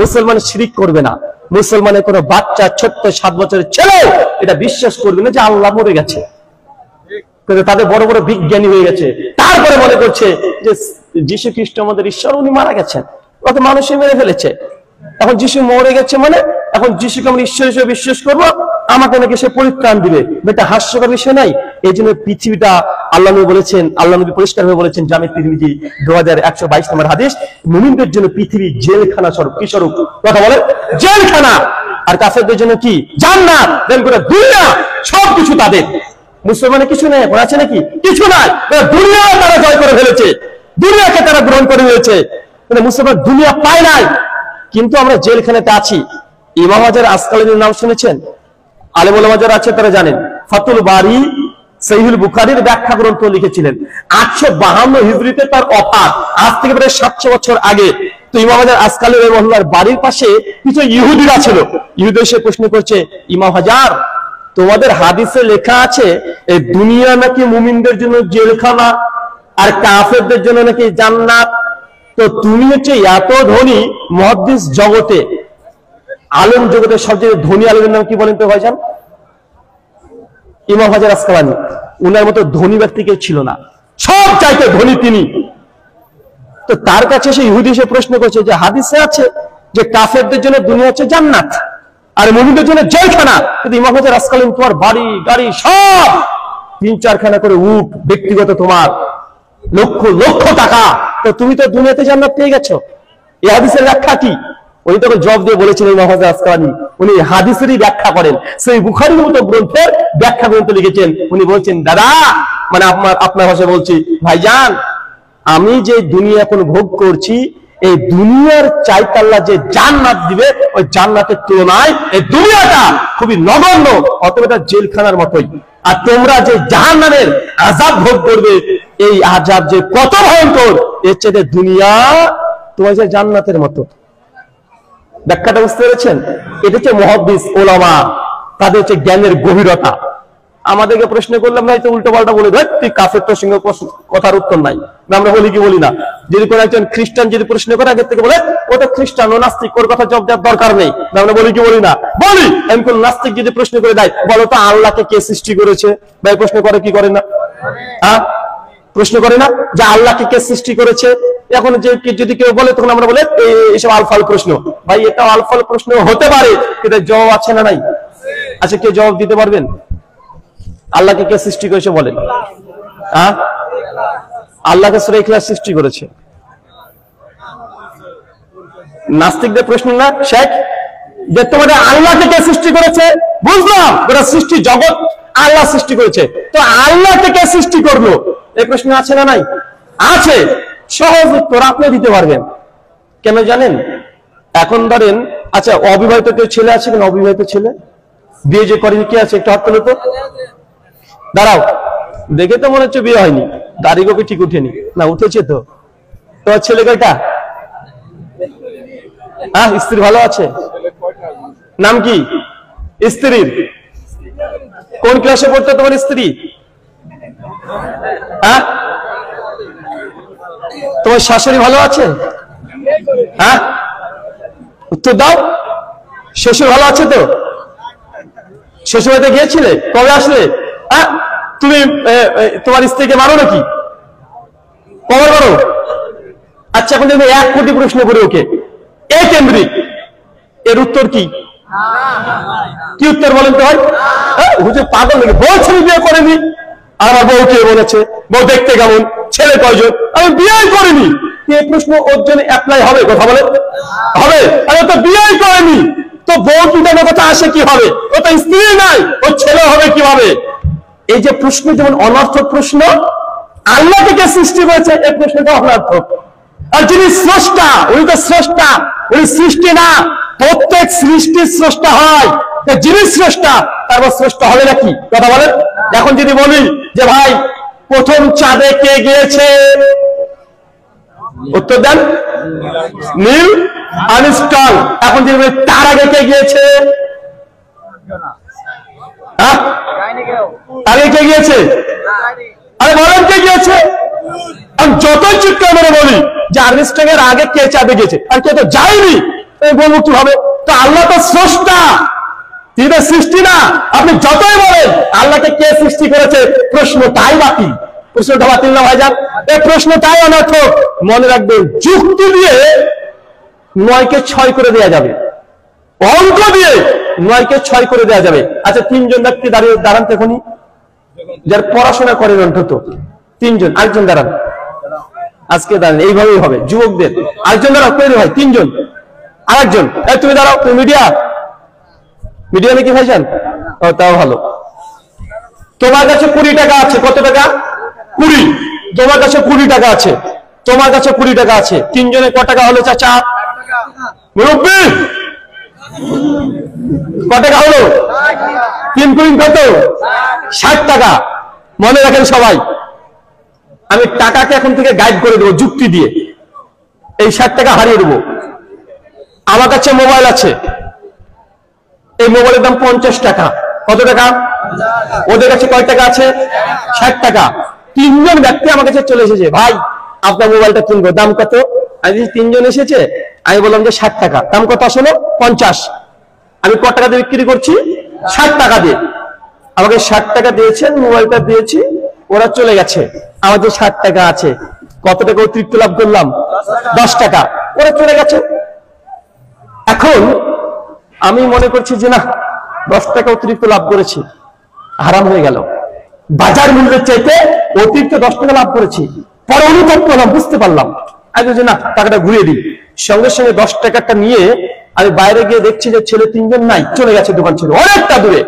মুসলমান শিরিক করবে না, মুসলমানের কোনো বাচ্চা ছোট্ট 7 বছরের ছেলে এটা বিশ্বাস করবে না যে আল্লাহ মরে গেছে। কিন্তু তাদের বড় বড় বিজ্ঞানী হয়ে গেছে, তারপরে মনে করছে যে যীশু খ্রিস্ট আমাদের ঈশ্বর, উনি মারা গেছেন, কত মানুষই মেরে ফেলেছে। এখন যিশু মরে গেছে মানে এখন যিশুকে আমরা ঈশ্বর হিসেবে বিশ্বাস করবো, আমাকে নাকি সে পরিত্রাণ দিবে। এটা হাস্যকর বিষয় নাই। এই জন্য পৃথিবীটা আল্লাহ নবী বলেছেন, আল্লাহ নবী পরিষ্কার ভাবে বলেছেন, জামে তিরমিজি 2122 নম্বর হাদিস, মুমিনদের জন্য পৃথিবী জেলখানা স্বরূপ। কি স্বরূপ? কথা বলে। জেলখানা। আর কাফেরদের জন্য কি? জান্নাত। দুনিয়া সবকিছু তাদের। মুসলমানের কিছু নেই, আছে নাকি? কিছু নাই। দুনিয়া তারা জয় করে ফেলেছে, দুনিয়াকে তারা গ্রহণ করে ফেলেছে, কিন্তু মুসলমান দুনিয়া পায় নাই। কিন্তু আমরা জেলখানাতে আছি। ইমাম হাজার আসকালানির নাম শুনেছেন? আলেম ওলামা যারা আছে তারা জানেন। ফাতুল বারি, সহিহুল বুখারীর ব্যাখ্যা গ্রন্থ লিখেছিলেন 852 হিজরিতে। তার ওফাত আজ থেকে প্রায় 700 বছর আগে। তো ইমাম হাজার আসকালানি রাহিমাহুল্লাহর বাড়ির পাশে কিছু ইহুদিরা ছিল। ইহুদি এসে প্রশ্ন করছে, ইমাম হাজার, তোমাদের হাদিসে লেখা আছে এই দুনিয়া নাকি মুমিনদের জন্য জেলখানা, আর কাফেরদের জন্য নাকি জান্নাত। তো তুমি হচ্ছে এত ধনী মুহাদ্দিস জগতে, আলেম জগতের সবচেয়ে ধনী আলেমের নাম কি বলেন তো ভাইজান? ইমাম হাজার আসকালানি। উনার মতো ধনী ব্যক্তি কেউ ছিল না, সব চাইতে ধনী তিনি। তো তার কাছে সে ইহুদি এসে প্রশ্ন করছে যে হাদিসে আছে যে কাফেরদের জন্য দুনিয়া হচ্ছে জান্নাত আর মুমিনদের জন্য জেলখানা, কিন্তু ইমাম হাজার আসকালানি তোমার বাড়ি গাড়ি সব 3-4 খানা করে উট, ব্যক্তিগত তোমার লক্ষ লক্ষ টাকা, তো তুমি তো দুনিয়াতে জান্নাত পেয়ে গেছো। এই হাদিসের ব্যাখ্যা কি? উনি তখন জবাব দিয়ে বলেছিলেন, ইমাম হাজার আসকালানি উনি হাদিসেরই ব্যাখ্যা করেন, সেই বুখারীর মতো গ্রন্থের ব্যাখ্যা গ্রন্থ লিখেছেন। উনি বলছেন, দাদা মানে আপনার ভাষায় বলছি, ভাইজান আমি যে দুনিয়া এখন ভোগ করছি, এই দুনিয়ার চাইতে আল্লাহ যে জান্নাত দিবে, ওই জান্নাতের তুলনায় এই দুনিয়াটা খুবই নগণ্য, অতএব এটা জেলখানার মতোই। আর তোমরা যে জাহান্নামের আযাব ভোগ করবে, এই আযাব যে কত ভয়ঙ্কর, এর চেয়ে দুনিয়া তোমার যে জান্নাতের মতো। ব্যাখ্যাটা বুঝতে পেরেছেন? এটা হচ্ছে মুহাদ্দিস ওলামা, তাদের হচ্ছে জ্ঞানের গভীরতা। আমাদেরকে প্রশ্ন করলাম না, তো উল্টো পাল্টা বলে দেয় তুই কাফের, তোর সঙ্গে কথার উত্তর নাই। আমরা বলি কি বলি না? যদি কোন একজন খ্রিস্টান যদি প্রশ্ন করে আগে থেকে বলে ও তো খ্রিস্টান, ও নাস্তিক, ওর কথা জবাব দেওয়ার দরকার নেই, আমরা বলি কি বলি না? বলি। এমন কোন নাস্তিক যদি প্রশ্ন করে দেয়, বলো তো আল্লাহকে কে সৃষ্টি করেছে? ভাই প্রশ্ন করে কি করে না? হ্যাঁ, প্রশ্ন করে না যে আল্লাহকে কে সৃষ্টি করেছে? এখন যে যদি কেউ বলে তখন আমরা বলে এইসব আলফাল প্রশ্ন। ভাই এটা আলফাল প্রশ্ন হতে পারে, কিন্তু জবাব আছে না নাই? আচ্ছা, কে জবাব দিতে পারবেন? আল্লাহকে কে সৃষ্টি করেছে বলেন? হ্যাঁ, আল্লাহকে সূরা ইখলাস সৃষ্টি করেছে। নাস্তিকদের প্রশ্ন না শেখ, যে তোমাদের আল্লাহকে কে সৃষ্টি করেছে? বুঝলাম গোটা সৃষ্টি জগৎ আল্লাহ সৃষ্টি করেছে, তো আল্লাহকে কে সৃষ্টি করলো? এই প্রশ্ন আছে না নাই? আছে। সহজ উত্তর আপনি দিতে পারবেন। কেন জানেন? এখন ধরেন, আচ্ছা অবিবাহিত কেউ ছেলে আছে কিনা? অবিবাহিত ছেলে বিয়ে যে করেনি কে আছে? একটু হাত তোলো তো। দাঁড়াও, দেখে তো মনে হচ্ছে বিয়ে হয়নি, দাড়ি গোপি ঠিক উঠেনি না? উঠেছে তো। তোমার ছেলে কয়টা? হ্যাঁ, স্ত্রী ভালো আছে? নাম কি স্ত্রীর? কোন ক্লাসে পড়তো তোমার স্ত্রী? হ্যাঁ, তোমার শাশুড়ি ভালো আছে? হ্যাঁ, উত্তর দাও। শ্বশুর ভালো আছে তো? শ্বশুর বাড়িতে গিয়েছিলে? কবে আসলে? হ্যাঁ, তুমি তোমার স্ত্রীকে মারো নাকি? কবে মারো? আচ্ছা, এখন যদি 1 কোটি প্রশ্ন করে ওকে এ কেন্দ্রিক, এর উত্তর কি? কি উত্তর বলেন তো ভাই? হুজুর পাগল নাকি? বলছেন বিয়ে করেনি, আর আমার বউ কে বলেছে? বউ দেখতে কেমন? ছেলে কয়জন? আমি বিয়ে করিনি। এই প্রশ্ন ওর জন্য অ্যাপ্লাই হবে? কথা বলে হবে? আরে তো বিয়ে করেনি, তো বউ দুটানোর কথা আসে কি হবে? ও তো স্ত্রী নাই, ও ছেলে হবে কিভাবে? এই যে প্রশ্ন যেমন অনর্থক প্রশ্ন, আল্লাহকে কে সৃষ্টি করেছে এই প্রশ্নটা অনর্থক। আর যিনি স্রষ্টা, উনি তো স্রষ্টা, উনি সৃষ্টি না। প্রত্যেক সৃষ্টির স্রষ্টা হয়, যিনি স্রষ্টা তারপর স্রষ্টা হবে নাকি? কথা বলেন। এখন যদি বলি যে ভাই প্রথম চাঁদে কে গিয়েছে? উত্তর দেন নীল আর্মস্ট্রং। এখন যদি বলি তার আগে কে গিয়েছে? হ্যাঁ, আগে কে গিয়েছে? আরে বলেন কে গিয়েছে? যতই চিৎকার মেরে বলি যে আর্মস্ট্রং এর আগে কে চাঁদে গেছে, আর কে তো যায়নি, বলবো কি হবে? তো আল্লাহ তো স্রষ্টা, তিনি তো সৃষ্টি না। আপনি যতই বলেন আল্লাহকে কে সৃষ্টি করেছে, প্রশ্নটাই বাতিল। প্রশ্নটা বাতিল না ভাইজান? এই প্রশ্নটাই অনর্থক। মনে রাখবেন, যুক্তি দিয়ে 9কে 6 করে দেওয়া যাবে, অঙ্ক দিয়ে 9কে 6 করে দেওয়া যাবে। আচ্ছা, 3 জন ব্যক্তি দাঁড়ান তো এখনই, যার পড়াশোনা করেন অন্তত 3 জন। আরেকজন দাঁড়ান, আজকে দাঁড়ান, এইভাবেই হবে যুবকদের। আরেকজন দাঁড়াও, কই রে ভাই? 3 জন। আরেকজন, তুমি দাঁড়াও, তুমি মিডিয়া নাকি ভাইজান? ও, তাও ভালো। তোমার কাছে 20 টাকা আছে। কত টাকা? 20। তোমার কাছে 20 টাকা আছে, তোমার কাছে 20 টাকা আছে। 3 জনে ক টাকা হলো চাচা? মুরব্বি ক টাকা হলো? 3 কুইন কত? 60 টাকা। মনে রাখেন সবাই, আমি টাকাকে এখন থেকে গাইড করে দেবো যুক্তি দিয়ে। এই 60 টাকা হারিয়ে দেবো। আমার কাছে মোবাইল আছে, এই মোবাইলের দাম 50 টাকা। কত টাকা? ওদের কাছে কয় টাকা আছে? 60 টাকা। 3 জন ব্যক্তি আমার কাছে চলে এসেছে, ভাই আপনার মোবাইলটা কিনবো, দাম কত? আমি 3 জন এসেছে, আমি বললাম যে 60 টাকা। দাম কত আসলে? 50। আমি কত টাকা দিয়ে বিক্রি করছি? 60 টাকা দিয়ে। আমাকে 60 টাকা দিয়েছেন, মোবাইলটা দিয়েছি, ওরা চলে গেছে। আমাদের 60 টাকা আছে, কত টাকা অতিরিক্ত লাভ করলাম? 10 টাকা। ওরা চলে গেছে। এখন আমি মনে করছি যে না, 10 টাকা অতিরিক্ত লাভ করেছি, হারাম হয়ে গেল। বাজার মূল্যের চাইতে অতিরিক্ত 10 টাকা লাভ করেছি। পরে অনুভব করলাম, বুঝতে পারলাম, আমি যে না, টাকাটা ঘুরিয়ে দিই। সঙ্গে সঙ্গে 10 টাকাটা নিয়ে আমি বাইরে গিয়ে দেখছি যে ছেলে 3 জন নাই, চলে গেছে, দোকান ছিল অনেকটা দূরে।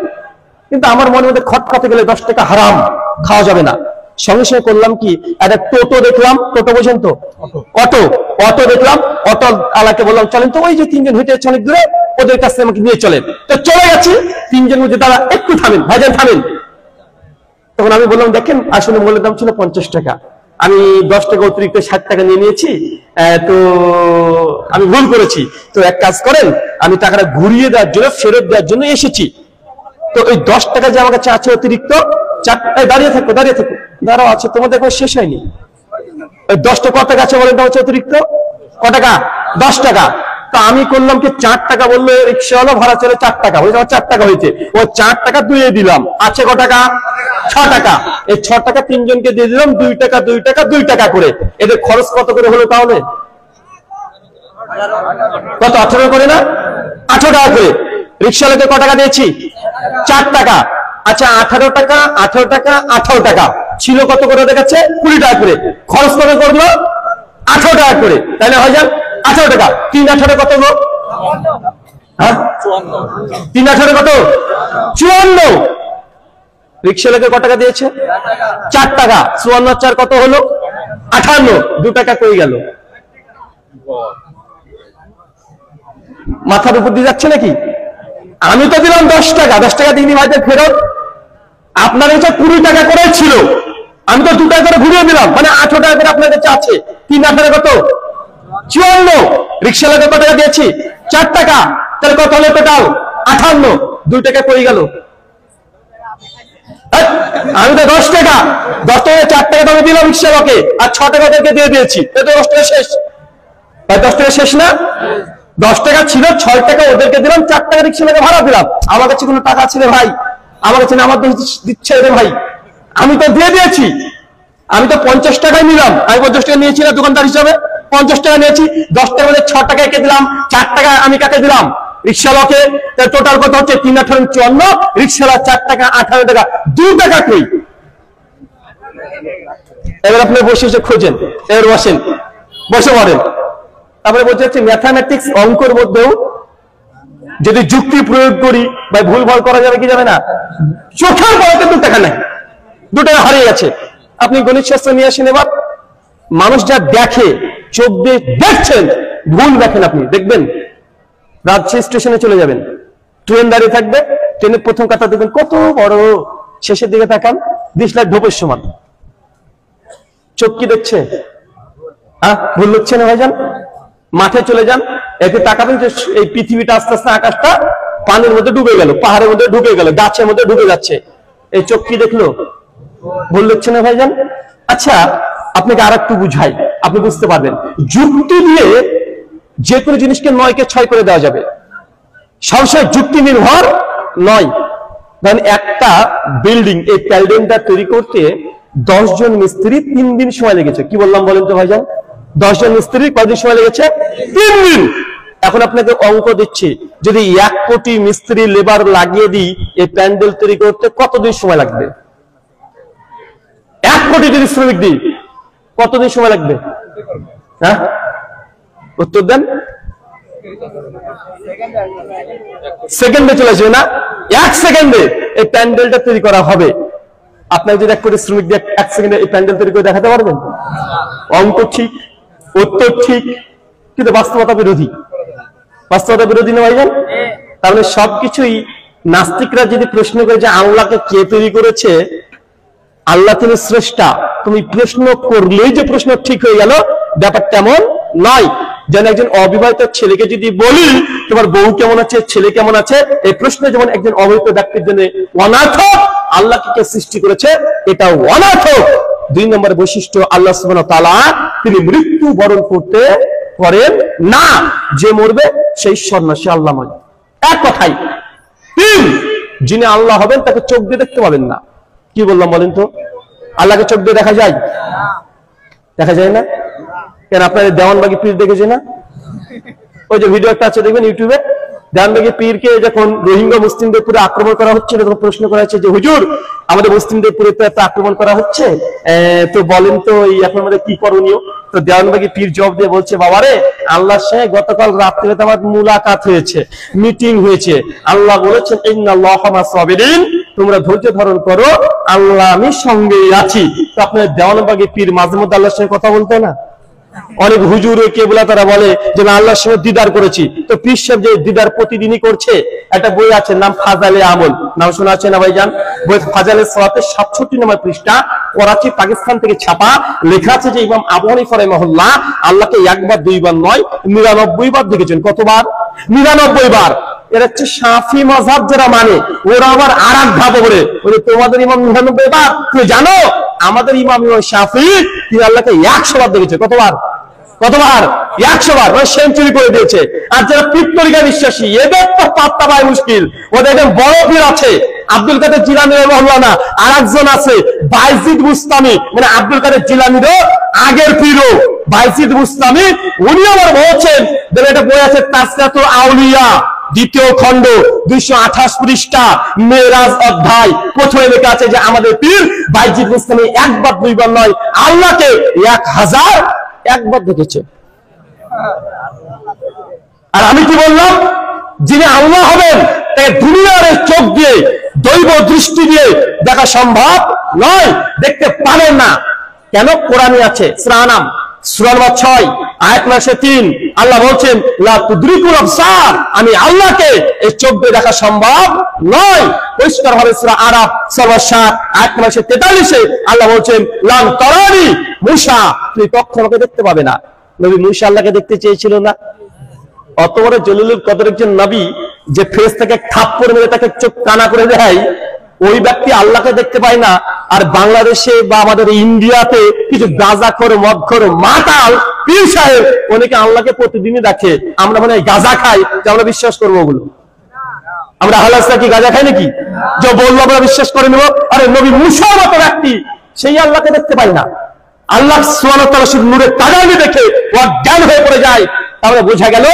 কিন্তু আমার মনের মধ্যে খটখটে গেলে 10 টাকা হারাম, খাওয়া যাবে না। সঙ্গে সঙ্গে করলাম কি, একটা টোটো দেখলাম, টোটো বোঝেন তো? অটো দেখলাম, অটো আলাকে বললাম চলেন তো, ওই যে 3 জন হেঁটে যাচ্ছে অনেক দূরে, ওদের কাছে আমাকে নিয়ে চলেন। তো চলে গেছি। 3 জন মধ্যে তারা একটু থামেন, ভাইজান থামেন। তখন আমি বললাম দেখেন, আসলে মূল্যের দাম ছিল 50 টাকা, আমি 10 টাকা অতিরিক্ত 60 টাকা নিয়ে নিয়েছি, তো আমি ভুল করেছি। তো এক কাজ করেন, আমি টাকাটা ঘুরিয়ে দেওয়ার জন্য, ফেরত দেওয়ার জন্য এসেছি। তো ওই 10 টাকা যে আমার কাছে আছে অতিরিক্ত, দাঁড়িয়ে থাকো, দাঁড়াও, আছে তোমাদের এখন শেষ হয়নি। 10টা কত টাকা আছে বলেন তো হচ্ছে অতিরিক্ত? ক টাকা? 10 টাকা। তা আমি করলাম কি 4 টাকা, বললো রিক্সাওয়ালা ভাড়া চলে 4 টাকা, বলছে আমার 4 টাকা হয়েছে, ও 4 টাকা দিয়ে দিলাম, আছে ক টাকা? 6 টাকা। এই 6 টাকা তিনজনকে দিয়ে দিলাম 2 টাকা 2 টাকা 2 টাকা করে। এদের খরচ কত করে হলো তাহলে? কত? 18 করে না? 18 টাকা করে। রিক্সাওয়ালাকে ক টাকা দিয়েছি? 4 টাকা। আচ্ছা 18 টাকা 18 টাকা 18 টাকা ছিল কত করে দেখাচ্ছে? 20 টাকা করে। খরচ কত করলো? 18 টাকা করে। তাহলে হয়ে যান 18 টাকা। 3 18 কত গো? হ্যাঁ 3 18 কত? 54। রিক্সাওয়ালাকে ক টাকা দিয়েছে? 4 টাকা। 54 4 কত হলো? 58। 2 টাকা কই গেল? মাথার উপর দিয়ে যাচ্ছে নাকি? আমি তো দিলাম 10 টাকা, 10 টাকা দিইনি ভাইদের ফেরত। আপনার কাছে 20 টাকা করে ছিল, আমি তো 2 টাকা করে ঘুরিয়ে দিলাম, মানে 18 টাকা করে আপনার কাছে আছে। 3 18 কত? 54। রিক্সাওয়ালাকে কত টাকা দিয়েছি? 4 টাকা। তাহলে কত হলো টোটাল? 58। 2 টাকা কই গেল? আমি তো 10 টাকা, 10 টাকা 4 টাকা আমি দিলাম রিক্সাওয়ালাকে, আর 6 টাকা ওদেরকে দিয়ে দিয়েছি, এটা 10 টাকা শেষ। ভাই 10 টাকা শেষ না? 10 টাকা ছিল, 6 টাকা ওদেরকে দিলাম, 4 টাকা রিক্সাওয়ালাকে ভাড়া দিলাম। আমার কাছে কোনো টাকা ছিল ভাই? আমার কাছে আমার দিচ্ছে রে ভাই, আমি তো দিয়ে দিয়েছি। আমি তো 50 টাকায় নিলাম, আমি 50 টাকা নিয়েছি না দোকানদার হিসাবে? 50 টাকা নিয়েছি, 10 টাকা মধ্যে 6 টাকা একে দিলাম, 4 টাকা আমি কাকে দিলাম? রিক্সাওয়ালাকে। টোটাল কত হচ্ছে? 3 18 54। রিক্সাওয়ালা 4 টাকা 18 টাকা, 2 টাকা কই? এবার আপনি বসে বসে খোঁজেন, এবার বসেন, বসে পড়েন। তারপরে বলতে হচ্ছে ম্যাথামেটিক্স, অঙ্কের মধ্যেও যদি যুক্তি প্রয়োগ করি বা ভুল ভাল করা যাবে কি যাবে না? চোখের বড়তে 2 টাকা নাই, 2 টাকা হারিয়ে গেছে। আপনি গণিত শাস্ত্র নিয়ে আসেন। এবার মানুষ যা দেখে, চোখ দিয়ে দেখছেন, ভুল দেখেন। আপনি দেখবেন রাজশাহী স্টেশনে চলে যাবেন, ট্রেন দাঁড়িয়ে থাকবে, ট্রেনের প্রথম কাতা দেখবেন কত বড়, শেষের দিকে তাকান 20 লাখ ঢোপের সমান। চোখ কি দেখছে? হ্যাঁ, ভুল হচ্ছে না ভাইজান? মাঠে চলে যান, এতে তাকাবেন যে এই পৃথিবীটা আস্তে আস্তে, আকাশটা পানির মধ্যে ডুবে গেল, পাহাড়ের মধ্যে ঢুকে গেল, গাছের মধ্যে ঢুকে যাচ্ছে। এই চোখ কি দেখলো? ভুল হচ্ছে না ভাইজান? আচ্ছা আপনাকে আর একটু বুঝাই, আপনি বুঝতে পারবেন। যুক্তি দিয়ে যে কোনো জিনিসকে 9কে 6 করে দেওয়া যাবে, সবসময় যুক্তি নির্ভর নয়। ধরেন একটা বিল্ডিং, এই বিল্ডিংটা তৈরি করতে 10 জন মিস্ত্রি 3 দিন সময় লেগেছে। কি বললাম বলেন তো ভাইজান? 10 জন মিস্ত্রি কয়দিন সময় লেগেছে? 3 দিন। এখন আপনাকে অঙ্ক দিচ্ছি, যদি 1 কোটি মিস্ত্রি লেবার লাগিয়ে দিই এই প্যান্ডেল তৈরি করতে কতদিন সময় লাগবে? 1 কোটি যদি শ্রমিক দিই কতদিন সময় লাগবে? হ্যাঁ, উত্তর দেন। সেকেন্ডে চলে আসবে না? 1 সেকেন্ডে এই প্যান্ডেলটা তৈরি করা হবে। আপনার যদি 1 কোটি শ্রমিক দিয়ে 1 সেকেন্ডে এই প্যান্ডেল তৈরি করে দেখাতে পারবেন? অঙ্ক ঠিক, উত্তর ঠিক, কিন্তু বাস্তবতা বিরোধী। বাস্তবতা বিরোধী না ভাইজান? তাহলে সবকিছুই নাস্তিকরা যদি প্রশ্ন করে যে আল্লাহকে কে তৈরি করেছে, আল্লাহ তিনি স্রষ্টা, তুমি প্রশ্ন করলেই যে প্রশ্ন ঠিক হয়ে গেল, ব্যাপারটা তেমন নয়। যেন একজন অবিবাহিত ছেলেকে যদি বলি তোমার বউ কেমন আছে, ছেলে কেমন আছে, এই প্রশ্ন যেমন একজন অবিবাহিত ব্যক্তির জন্য অনার্থক, আল্লাহকে কে সৃষ্টি করেছে এটা অনার্থক। 2 নম্বর বৈশিষ্ট্য, আল্লাহ সুবহানাহু ওয়া তাআলা তিনি মৃত্যু বরণ করতে করেন না। যে মরবে সেই সন্ন্যাসী আল্লাহময়। এক কথাই 3, যিনি আল্লাহ হবেন তাকে চোখ দিয়ে দেখতে পাবেন না। কি বললাম বলেন তো? আল্লাহকে চোখ দিয়ে দেখা যায়? দেখা যায় না কেন? আপনাদের দেওয়ানবাগি পীর দেখেছে না? ওই যে ভিডিও একটা আছে দেখবেন ইউটিউবে, দেওয়ানবাগি পীরকে যখন রোহিঙ্গা মুসলিমদের পুরো আক্রমণ করা হচ্ছে, তখন প্রশ্ন করা হচ্ছে যে হুজুর আমাদের মুসলিমদের পুরো তো এত আক্রমণ করা হচ্ছে, তো বলেন তো এই এখন আমাদের কি করণীয়? তো দেওয়ানবাগি পীর জবাব দিয়ে বলছে, বাবারে আল্লাহর সাথে গতকাল রাত্রে আমার মুলাকাত হয়েছে, মিটিং হয়েছে। আল্লাহ বলেছেন ইন্নাল্লাহা মা'আস সাবিরিন, তোমরা ধৈর্য ধারণ করো, আল্লাহ আমি সঙ্গেই আছি। তো আপনার দেওয়ানবাগি পীর মাঝে মধ্যে আল্লাহর সঙ্গে কথা বলতো না? অনেক হুজুর কেবলা তারা বলে যে আমি আল্লাহর সঙ্গে দিদার করেছি। তো পীর সাহেব যে দিদার প্রতিদিনই করছে, একটা বই আছে নাম ফাজালে আমল, নাম শোনা আছে না ভাইজান? বই ফাজালে সালাতের 67 নম্বর পৃষ্ঠা, করাচি পাকিস্তান থেকে ছাপা, লেখা আছে যে ইমাম আবু হানিফা রাহিমাহুল্লাহ আল্লাহকে 1 বার 2 বার নয় 99 বার দেখেছেন। কতবার? 99 বার। এরা হচ্ছে শাফি মাযহাব যারা মানে, ওরা আবার আরেক ভাবে বলে, ওই তোমাদের ইমাম 99 বার, তুমি জানো আমাদের ইমাম শাফি তিনি আল্লাহকে 100 বার দেখেছে। কতবার? 100 বার, মানে সেঞ্চুরি করে দিয়েছে। আর যারা পীর তরিকা বিশ্বাসী এদের তো পাত্তা পায় মুশকিল। ওদের একজন বড় পীর আছে আব্দুল কাদের জিলানী রাহিমাহুল্লাহ, না আর একজন আছে বাইজিদ বুস্তামি, মানে আব্দুল কাদের জিলানীরও আগের পীরও বাইজিদ বুস্তামি। উনি আবার বলছেন, দেখবেন এটা বই আছে তাসকিয়াতুল আউলিয়া 2য় খণ্ড 228 পৃষ্ঠা মেরাজ অধ্যায়, প্রথমে লেখা আছে যে আমাদের পীর বাইজিদ বুস্তামি 1 বার 2 বার নয় আল্লাহকে 1001 বার দেখেছে। আর আমি কি বললাম, যিনি আল্লাহ হবেন তাকে দুনিয়ার চোখ দিয়ে দৈব দৃষ্টি দিয়ে দেখা সম্ভব নয়, দেখতে পারেন না। কেন? কোরআনে আছে সূরা আনাম সূরা নম্বর 6 আয়াত নম্বর 3 আল্লাহ বলছেন লা তুদরিকুল আবসার, আমি আল্লাহকে এই চোখ দিয়ে দেখা সম্ভব নয়। পরিষ্কার হবে সূরা আরাফ সূরা 7 আয়াত নম্বর 43 আল্লাহ বলছেন লান তারানি মূসা, তুমি কখনো আমাকে দেখতে পাবে না। নবী মূসা আল্লাহকে দেখতে চেয়েছিল না? অত বড় জলিলুল কদর একজন নবী যে ফেরেশতাকে থাপ্পড় মেরে তাকে চোখ কানা করে দেয়, ওই ব্যক্তি আল্লাহকে দেখতে পায় না। আর বাংলাদেশে বা আমাদের ইন্ডিয়াতে কিছু গাঁজাখোর মদখোর মাতাল পীর সাহেব অনেকে আল্লাহকে প্রতিদিনই দেখে। আমরা মানে গাঁজা খাই যে আমরা বিশ্বাস করবো ওগুলো? আমরা হালাসা কি গাঁজা খাই নাকি যে বলবো আমরা বিশ্বাস করে নেবো? আরে নবী মূসার মতো ব্যক্তি সেই আল্লাহকে দেখতে পায় না। আল্লাহ সুবহানাহু ওয়া তাআলা শুধু নূরের তাজাল্লি দেখে অজ্ঞান হয়ে পড়ে যায়। তাহলে বোঝা গেল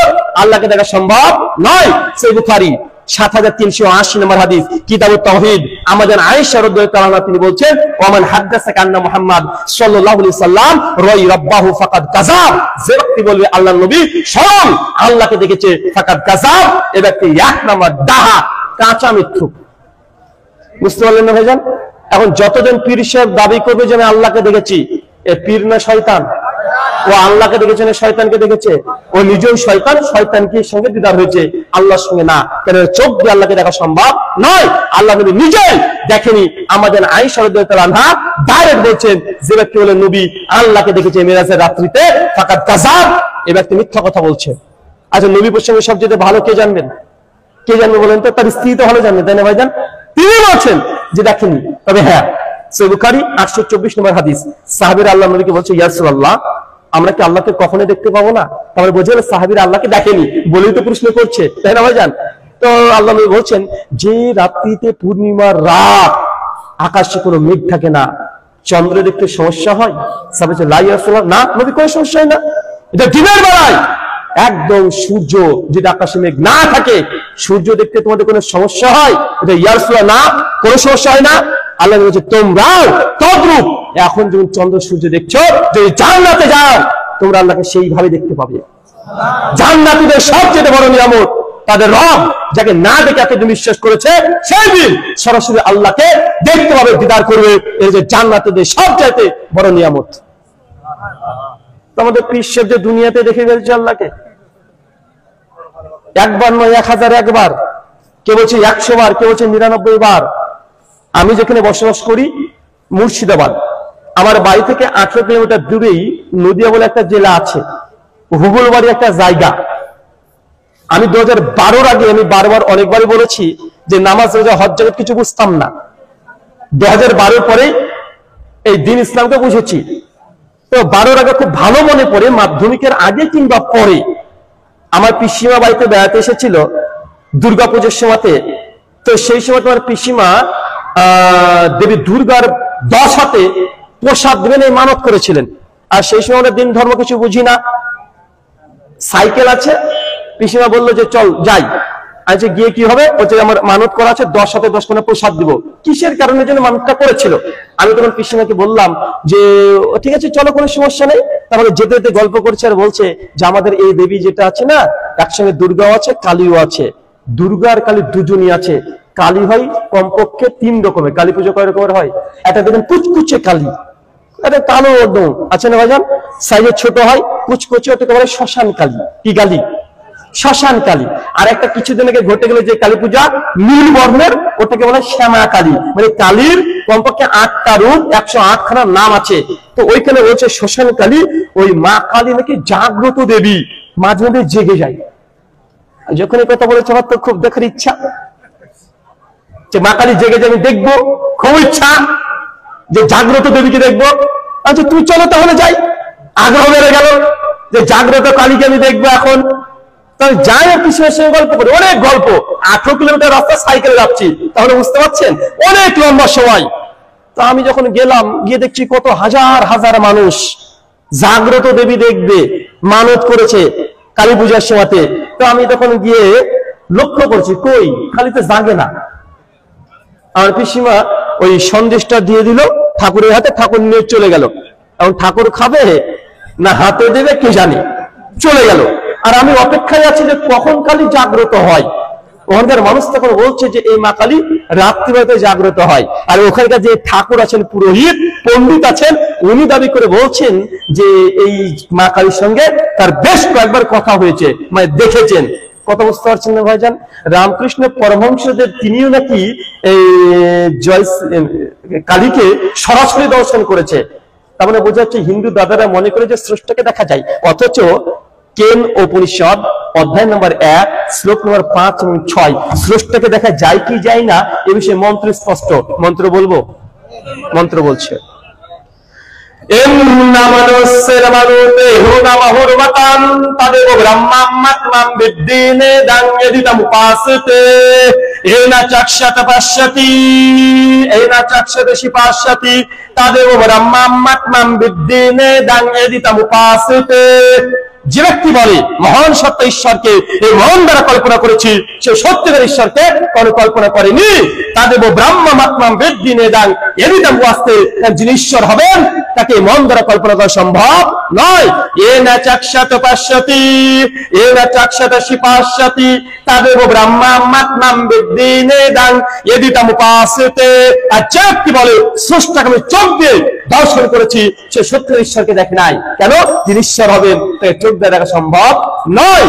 আল্লাহকে দেখা সম্ভব নয়। সহিহ বুখারী 7380 নম্বর হাদিস কিতাবুত তাওহীদ, আমাদের আয়েশা রাদিয়াল্লাহু তাআলা তিনি বলছেন ওমান হাদাসাকা আন্না মুহাম্মদ সাল্লাল্লাহু আলাইহি সাল্লাম রাই রাব্বাহু ফাকাদ কাযাব, যে ব্যক্তি বলবে আল্লাহর নবী স্বয়ং আল্লাহকে দেখেছে ফাকাদ কাযাব, এই ব্যক্তি 1 নম্বর ডাহা, কাঁচা মিথ্যুক। বুঝতে পারলেন না ভাইজান? এখন যতজন পীর সাহেব দাবি করবে যে আমি আল্লাহকে দেখেছি, এ পীর না শয়তান? ও আল্লাহকে দেখেছে না শয়তানকে দেখেছে? ও নিজেই শয়তান, শয়তানকে সঙ্গে দিদার হয়েছে, আল্লাহর সঙ্গে না। কেন? চোখ দিয়ে আল্লাহকে দেখা সম্ভব নয়। আল্লাহ নবী নিজেই দেখেনি। আমাদের আয়েশা রাদিয়াল্লাহু আনহা ডাইরেক্ট বলছেন যে ব্যক্তি বলে নবী আল্লাহকে দেখেছে মেরাজের রাত্রিতে ফাকাদ কাযাব, এই ব্যক্তি মিথ্যা কথা বলছে। আচ্ছা, নবী প্রসঙ্গে সবচেয়ে ভালো কে জানবেন? কে জানবে বলেন তো? তার স্ত্রী তো ভালো জানবে, তাই না ভাইজান? তিনি বলছেন যে দেখেননি। তবে হ্যাঁ, সহিহ বুখারী 824 নম্বর হাদিস, সাহাবীরা আল্লাহর নবীকে বলছে ইয়া রাসূলুল্লাহ, আমরা কি আল্লাহকে কখনো দেখতে পাবো না? তাহলে বোঝা গেল সাহাবীরা আল্লাহকে দেখেনি বলেই তো প্রশ্ন করছে, তাই না ভাইজান? তো আল্লাহ নবী বলছেন যে রাত্রিতে পূর্ণিমার রাত আকাশে কোনো মেঘ থাকে না, চন্দ্র দেখতে সমস্যা হয়? সাহাবী বলছে লা ইয়া রাসূলুল্লাহ, না নবী কোনো সমস্যা হয় না। এটা দিনের বেলায় একদম সূর্য যদি আকাশে মেঘ না থাকে সূর্য দেখতে তোমাদের কোনো সমস্যা হয়? এটা ইয়া রাসূলুল্লাহ, না কোনো সমস্যা হয় না। আল্লাহ বলছে তোমরাও তদ্রূপ এখন যখন চন্দ্র সূর্য দেখছো যদি জান্নাতে যাও তোমরা আল্লাহকে সেইভাবে দেখতে পাবে। জান্নাতীদের সবচেয়ে বড় নিয়ামত তাদের রব যাকে না দেখে এতদিন বিশ্বাস করেছে সেই দিন সরাসরি আল্লাহকে দেখতে পাবে, দিদার করবে। এই যে জান্নাতীদের সবচেয়ে বড় নিয়ামত। আমাদের পীর সাহেব যে দুনিয়াতে দেখে ফেলছে আল্লাহকে, একবার নয় 1001 বার, কেউ বলছে 100 বার, কেউ বলছে 99 বার। আমি যেখানে বসবাস করি মুর্শিদাবাদ, আমার বাড়ি থেকে 18 কিলোমিটার দূরেই নদিয়া বলে একটা জেলা আছে, হুগুলবাড়ি একটা জায়গা। আমি 2012 আগে আমি বারবার অনেকবারই বলেছি যে নামাজ রোজা হজ জাকাত কিছু বুঝতাম না। 2012 পরে এই দিন ইসলামকে বুঝেছি। তো 12 আগে খুব ভালো মনে পড়ে মাধ্যমিকের আগে কিংবা পরে আমার পিসিমা বাড়িতে বেড়াতে এসেছিল দুর্গাপুজোর সময়তে। তো সেই সময় তোমার পিসিমা দেবী দুর্গার 10 হাতে প্রসাদ দেবেন এই মানত করেছিলেন। আর সেই সময় আমরা দিন ধর্ম কিছু বুঝি না, সাইকেল আছে, পিসিমা বললো যে চল যাই। আচ্ছা গিয়ে কি হবে? বলছে আমার মানত করা আছে 10 হাতে 10 কোনা প্রসাদ দিব। কিসের কারণে যেন মানতটা করেছিল। আমি তখন পিসিমাকে বললাম যে ঠিক আছে চলো, কোনো সমস্যা নেই। তারপরে যেতে যেতে গল্প করছে আর বলছে যে আমাদের এই দেবী যেটা আছে না, একসঙ্গে দুর্গাও আছে কালীও আছে। দুর্গা আর কালী দুজনই আছে। কালী হয় কমপক্ষে 3 রকমের। কালী পুজো কয় রকমের হয়? একটা দেখেন কুচকুচে কালী, একটা কালো একদম আছে না ভাইজান, সাইজে ছোট হয়, কুচকুচে, ওটাকে বলে শ্মশান কালী। কি কালী? শ্মশান কালী। আর একটা কিছুদিন আগে ঘটে গেল যে কালী পূজা নীল বর্ণের, ওটাকে বলে শ্যামা কালী। মানে কালীর কমপক্ষে 8টা রূপ, 108 খানা নাম আছে। তো ওইখানে বলছে শ্মশান কালী, ওই মা কালী নাকি জাগ্রত দেবী, মাঝে মাঝে জেগে যায়। যখন এই কথা বলেছে আমার তো খুব দেখার ইচ্ছা যে মা কালী জেগে যে আমি দেখবো, খুব ইচ্ছা। যে জাগ্রত দেবীকে দেখবো। আচ্ছা তুই চলো তাহলে যাই। আগ্রহ বেড়ে গেল যে জাগ্রত কালীকে আমি দেখবো এখন। তাহলে যাই আর পিছনের সঙ্গে গল্প করি, অনেক গল্প। 18 কিলোমিটার রাস্তা সাইকেলে যাচ্ছি, তাহলে বুঝতে পারছেন অনেক লম্বা সময়। তো আমি যখন গেলাম, গিয়ে দেখছি কত হাজার হাজার মানুষ জাগ্রত দেবী দেখবে মানত করেছে কালী পূজার সময়তে। তো আমি তখন গিয়ে লক্ষ্য করছি কই খালি তো জাগে না। আমার পিসিমা ওই সন্দেশটা দিয়ে দিল ঠাকুরের হাতে, ঠাকুর নিয়ে চলে গেল। এখন ঠাকুর খাবে না হাতে দেবে কে জানে, চলে গেল। আর আমি অপেক্ষায় আছি যে কখন কালী জাগ্রত হয়। ওখানকার মানুষ তখন বলছে যে এই মা কালী রাত্রিবেলাতে জাগ্রত হয়। আর ওখানকার যে ঠাকুর আছেন, পুরোহিত পণ্ডিত আছেন, উনি দাবি করে বলছেন যে এই মা কালীর সঙ্গে তার বেশ কয়েকবার কথা হয়েছে, মানে দেখেছেন। কথা বুঝতে পারছেন না ভাইজান? রামকৃষ্ণ পরমহংসদেব তিনিও নাকি এই কালীকে সরাসরি দর্শন করেছে। তার মানে বোঝা যাচ্ছে হিন্দু দাদারা মনে করে যে স্রষ্টাকে দেখা যায়, অথচ কেন উপনিষদ অধ্যায় নম্বর 1 শ্লোক নম্বর 5 এবং 6 স্রষ্টাকে দেখা যায় কি যায় না এ বিষয়ে মন্ত্র স্পষ্ট। মন্ত্র বলবো? মন্ত্র বলছে যে ব্যক্তি বলে মহান সত্য ঈশ্বরকে এই মন দ্বারা কল্পনা করেছি, সে সত্যিকার ঈশ্বরকে কোনো কল্পনা করেনি। তাদেব ব্রহ্মাত্মাম বিদ্যি নেদাং এদিতাম আসতে, যিনি ঈশ্বর হবেন তাকে মন দ্বারা কল্পনা করা সম্ভব নয়। এ না চাক্ষাত পাশ্যতি এ না চাক্ষাত শিপাশ্যতি তাদেব ব্রহ্মাত্মাম বিদ্যি নেদাং এদিতাম উপাসতে। আর যে ব্যক্তি বলে স্রষ্টাকে আমি চোখ দিয়ে দর্শন করেছি, সে সত্যিকার ঈশ্বরকে দেখে নাই। কেন? যিনি ঈশ্বর হবেন তাকে চোখ দিয়ে দেখা সম্ভব নয়।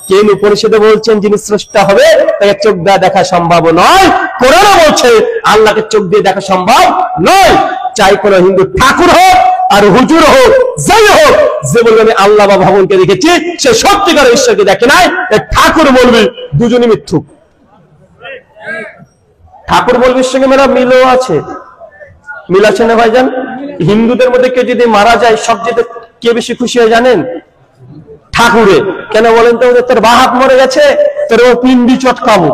কেন উপনিষদে বলছেন যিনি স্রষ্টা হবে তাকে চোখ দিয়ে দেখা সম্ভব নয়। কোরআনও বলছে আল্লাহকে চোখ দিয়ে দেখা সম্ভব নয়। চাই কোনো হিন্দু ঠাকুর হোক আর হুজুর হোক, যাই হোক, যে বলবে আমি আল্লাহ বা ভবনকে দেখেছি, সে সত্যিকার ঈশ্বরকে দেখে নাই। ঠাকুর বলবি দুজনই মিথ্যুক। ঠাকুর বলবির সঙ্গে মেরা মিলও আছে, মিল আছে না ভাইজান? হিন্দুদের মধ্যে কেউ যদি মারা যায় সবচেয়ে কে বেশি খুশি হয় জানেন? ঠাকুরে। কেন বলেন তো? তোর বাহাত মরে গেছে, তোর ও পিন্ডি চটকাবো।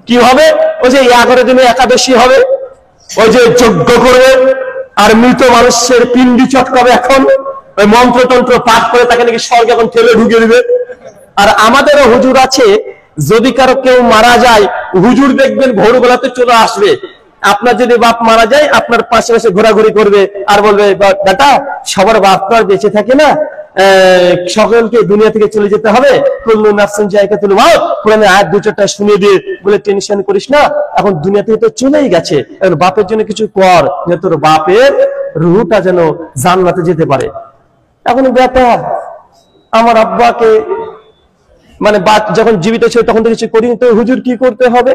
কি হবে? ওই যে 11 দিনে একাদশী হবে, ওই যে যজ্ঞ করবে আর মৃত মানুষের পিন্ডি চটকাবে। এখন ওই মন্ত্রতন্ত্র পাঠ করে তাকে নাকি স্বর্গে এখন ঠেলে ঢুকে দিবে। আর আমাদেরও হুজুর আছে, যদি কারো কেউ মারা যায় হুজুর দেখবেন ভোরবেলাতে চলে আসবে। আপনার যদি বাপ মারা যায় আপনার পাশে পাশে ঘোরাঘুরি করবে আর বলবে বেটা সবার বাপ তো আর বেঁচে থাকে না, সকলকে দুনিয়া থেকে চলে যেতে হবে। কুল্লু নাফসিন যায়কাতুল মাউত, কোরআনে আয়াত 2-4টা শুনিয়ে দিয়ে বলে টেনশন করিস না, এখন দুনিয়া থেকে তো চলেই গেছে। এখন বাপের জন্য কিছু কর, যে তোর বাপের রূহটা যেন জান্নাতে যেতে পারে। এখন বেটা আমার আব্বাকে মানে যখন জীবিত ছিল তখন তো কিছু করিনি, তো হুজুর কি করতে হবে?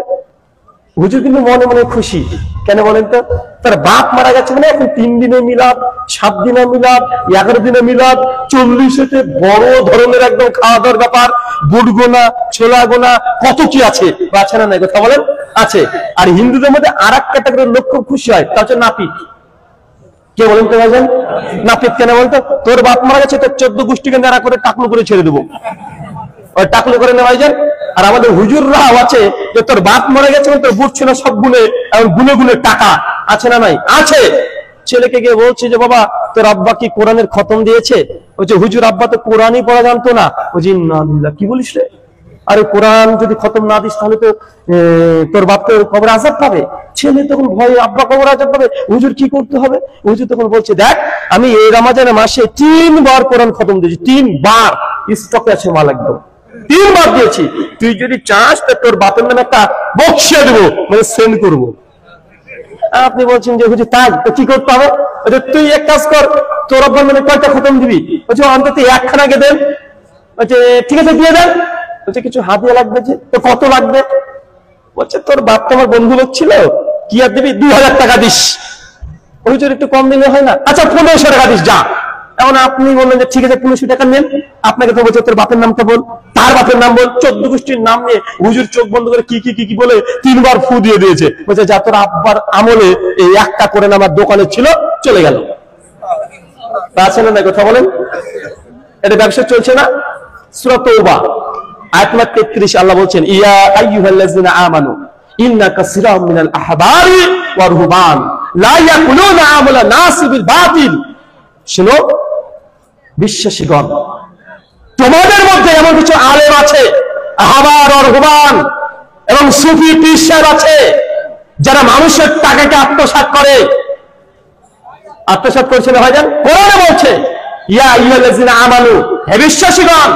হুজুর কিন্তু মনে মনে খুশি। কেন বলেন তো? তার বাপ মারা গেছে মানে এখন 3 দিনে মিলাদ, 7 দিনে মিলাদ, 11 দিনে মিলাদ, 40-এতে বড় ধরনের একদম খাওয়া দাওয়ার ব্যাপার, বুট গোনা, ছোলা গোনা, কত কি আছে। আছে না? নাই কথা বলেন? আছে। আর হিন্দুদের মধ্যে আর এক ক্যাটাগরির লোক খুব খুশি হয়, তা হচ্ছে নাপিত। কে বলেন তো ভাইজান? নাপিত। কেন বলতো? তোর বাপ মারা গেছে, তোর 14 গোষ্ঠীকে নেড়া করে টাকলু করে ছেড়ে দেবো, ওই টাকলু করে নেওয়া যায়। আর আমাদের হুজুররাও আছে যে তোর বাপ মরে গেছে, তোর বুট ছিল সব গুনে, এখন গুনে গুনে টাকা। আছে না? নাই? আছে। ছেলেকে গিয়ে বলছে যে বাবা তোর আব্বা কি কোরআনের খতম দিয়েছে? ওই যে হুজুর আব্বা তো কোরআনই পড়া জানতো না। ওই যে ইন্নালিল্লাহ, কি বলিস রে? আরে কোরআন যদি খতম না দিস তাহলে তো তোর বাপ তো কবর আযাব পাবে। ছেলে তখন ভয়ে আব্বা কবর আযাব পাবে, হুজুর কি করতে হবে? হুজুর তখন বলছে দেখ আমি এই রমজানের মাসে 3 বার কোরআন খতম দিয়েছি, 3 বার স্টকে আছে মাল, একদম 3 বার দিয়েছি। তুই যদি চাস তো তোর বাপের নামে একটা বক্সিয়ে দেবো, মানে সেন্ড করবো। আপনি বলছেন যে হুজুর তাই, তো কি করতে হবে? তুই এক কাজ কর, তোর আব্বার নামে কয়টা খতম দিবি? বলছে অন্তত 1খানা আগে দেন। বলছে ঠিক আছে দিয়ে দেন। বলছে কিছু হাদিয়া লাগবে। যে তো কত লাগবে? বলছে তোর বাপ তো আমার বন্ধু লোক ছিল, কি আর দিবি? 2000 টাকা দিস। হুজুর একটু কম দিলে হয় না? আচ্ছা 1500 টাকা দিস, যা এখন আপনি বললেন যে ঠিক আছে 1500 টাকা নেন, আপনাকে তো বলছে তোর বাপের নামটা বল, তার বাপের নাম বল, 14 গোষ্ঠীর নাম নিয়ে হুজুর চোখ বন্ধ করে কি বলে 3 বার ফু দিয়ে দিয়েছে, বলছে যা তোর আব্বার আমলে এই একটা করে আমার দোকানে ছিল, চলে গেল। আছে না কথা বলেন? এটা ব্যবসা চলছে না? সূরা তাওবা আয়াত নম্বর 33 আল্লাহ বলছেন ইয়া আইয়ুহাল্লাযিনা আমানু ইন্না কাসীরাম মিনাল আহবারি ওয়ার রুহবান লা ইয়াকুলুনা আমালা নাস বিল বাতিল। শুনো বিশ্বাসীগণ, তোমাদের মধ্যে এমন কিছু আলেম আছে, আহবার আর রুহবান এবং সুফি পীর সাহেব আছে, যারা মানুষের টাকাকে আত্মসাৎ করে। আত্মসাৎ করছে না ভাইজান? কোরআনে বলছে ইয়া আইয়ুহাল্লাযিনা আমানু, হে বিশ্বাসীগণ,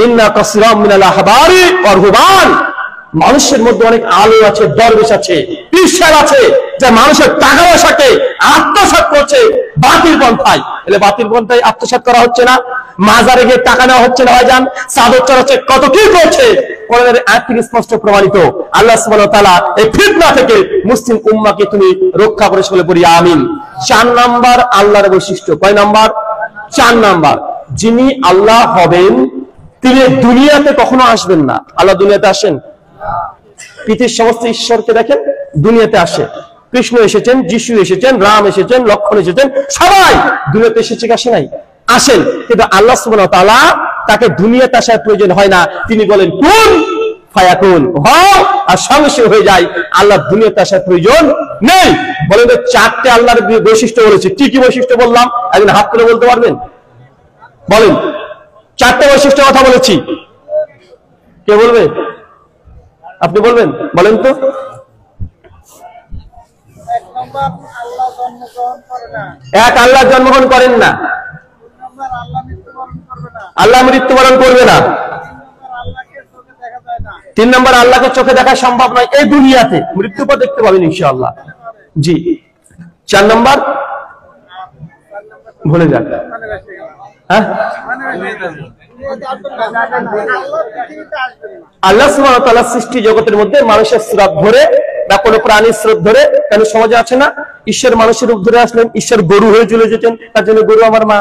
ইন্না কাসীরাম মিনাল আহবারি ওয়ার রুহবান, মানুষের মধ্যে অনেক আলেম আছে, দরবেশ আছে, পীর সাহেব আছে, যা মানুষের টাকা পয়সাকে আত্মসাৎ করছে বাতিল পন্থায়। এলে বাতিল পন্থায় আত্মসাৎ করা হচ্ছে না, মাজারে গিয়ে টাকা নেওয়া হচ্ছে না ভাইজান, চাদর চড়াচ্ছে, কত কি করছে। কোরআনের আয়াত থেকে স্পষ্ট প্রমাণিত। আল্লাহ সুবহানাহু ওয়া তাআলা এই ফিতনা থেকে মুসলিম উম্মাহকে তুমি রক্ষা করে বলে পড়ি আমিন। 4 নাম্বার আল্লাহর বৈশিষ্ট্য। কয় নাম্বার? 4 নাম্বার। যিনি আল্লাহ হবেন তিনি দুনিয়াতে কখনো আসবেন না। আল্লাহ দুনিয়াতে আসেন? পৃথিবীর সমস্ত ঈশ্বরকে দেখেন দুনিয়াতে আসে। কৃষ্ণ এসেছেন, যিশু এসেছেন, রাম এসেছেন, লক্ষ্মণ এসেছেন, সবাই দুনিয়াতে এসেছে, আসে নাই? আসেন। কিন্তু আল্লাহ সুবহানাহু ওয়া তাআলা তাকে দুনিয়াতে আসার প্রয়োজন হয় না, তিনি বলেন কুন ফায়াকুন, হও, আর সঙ্গে সঙ্গে হয়ে যায়। আল্লাহ দুনিয়াতে আসার প্রয়োজন নেই। বলেন তো 4টে আল্লাহর বৈশিষ্ট্য বলেছে, কি কি বৈশিষ্ট্য বললাম? একজন হাত করে বলতে পারবেন? বলেন, 4টে বৈশিষ্ট্য কথা বলেছি, কে বলবে? আপনি বলবেন? বলেন তো। এক, আল্লাহ জন্মগ্রহণ করেন না। আল্লাহ মৃত্যুবরণ করবে না। 3 নম্বর, আল্লাহকে চোখে দেখা সম্ভব নয় এই দুনিয়াতে, মৃত্যুর পর দেখতে পাবেন ইনশাআল্লাহ। জি। 4 নম্বর ভুলে যান। হ্যাঁ, আল্লাহ সুবহানাহু ওয়া তাআলা সৃষ্টি জগতের মধ্যে মানুষের স্রোত ধরে বা কোনো প্রাণীর স্রোত ধরে, কেন সমাজে আছে না ঈশ্বর মানুষের রূপ ধরে আসলেন, ঈশ্বর গরু হয়ে চলে যেতেন, তার জন্য গরু আমার মা।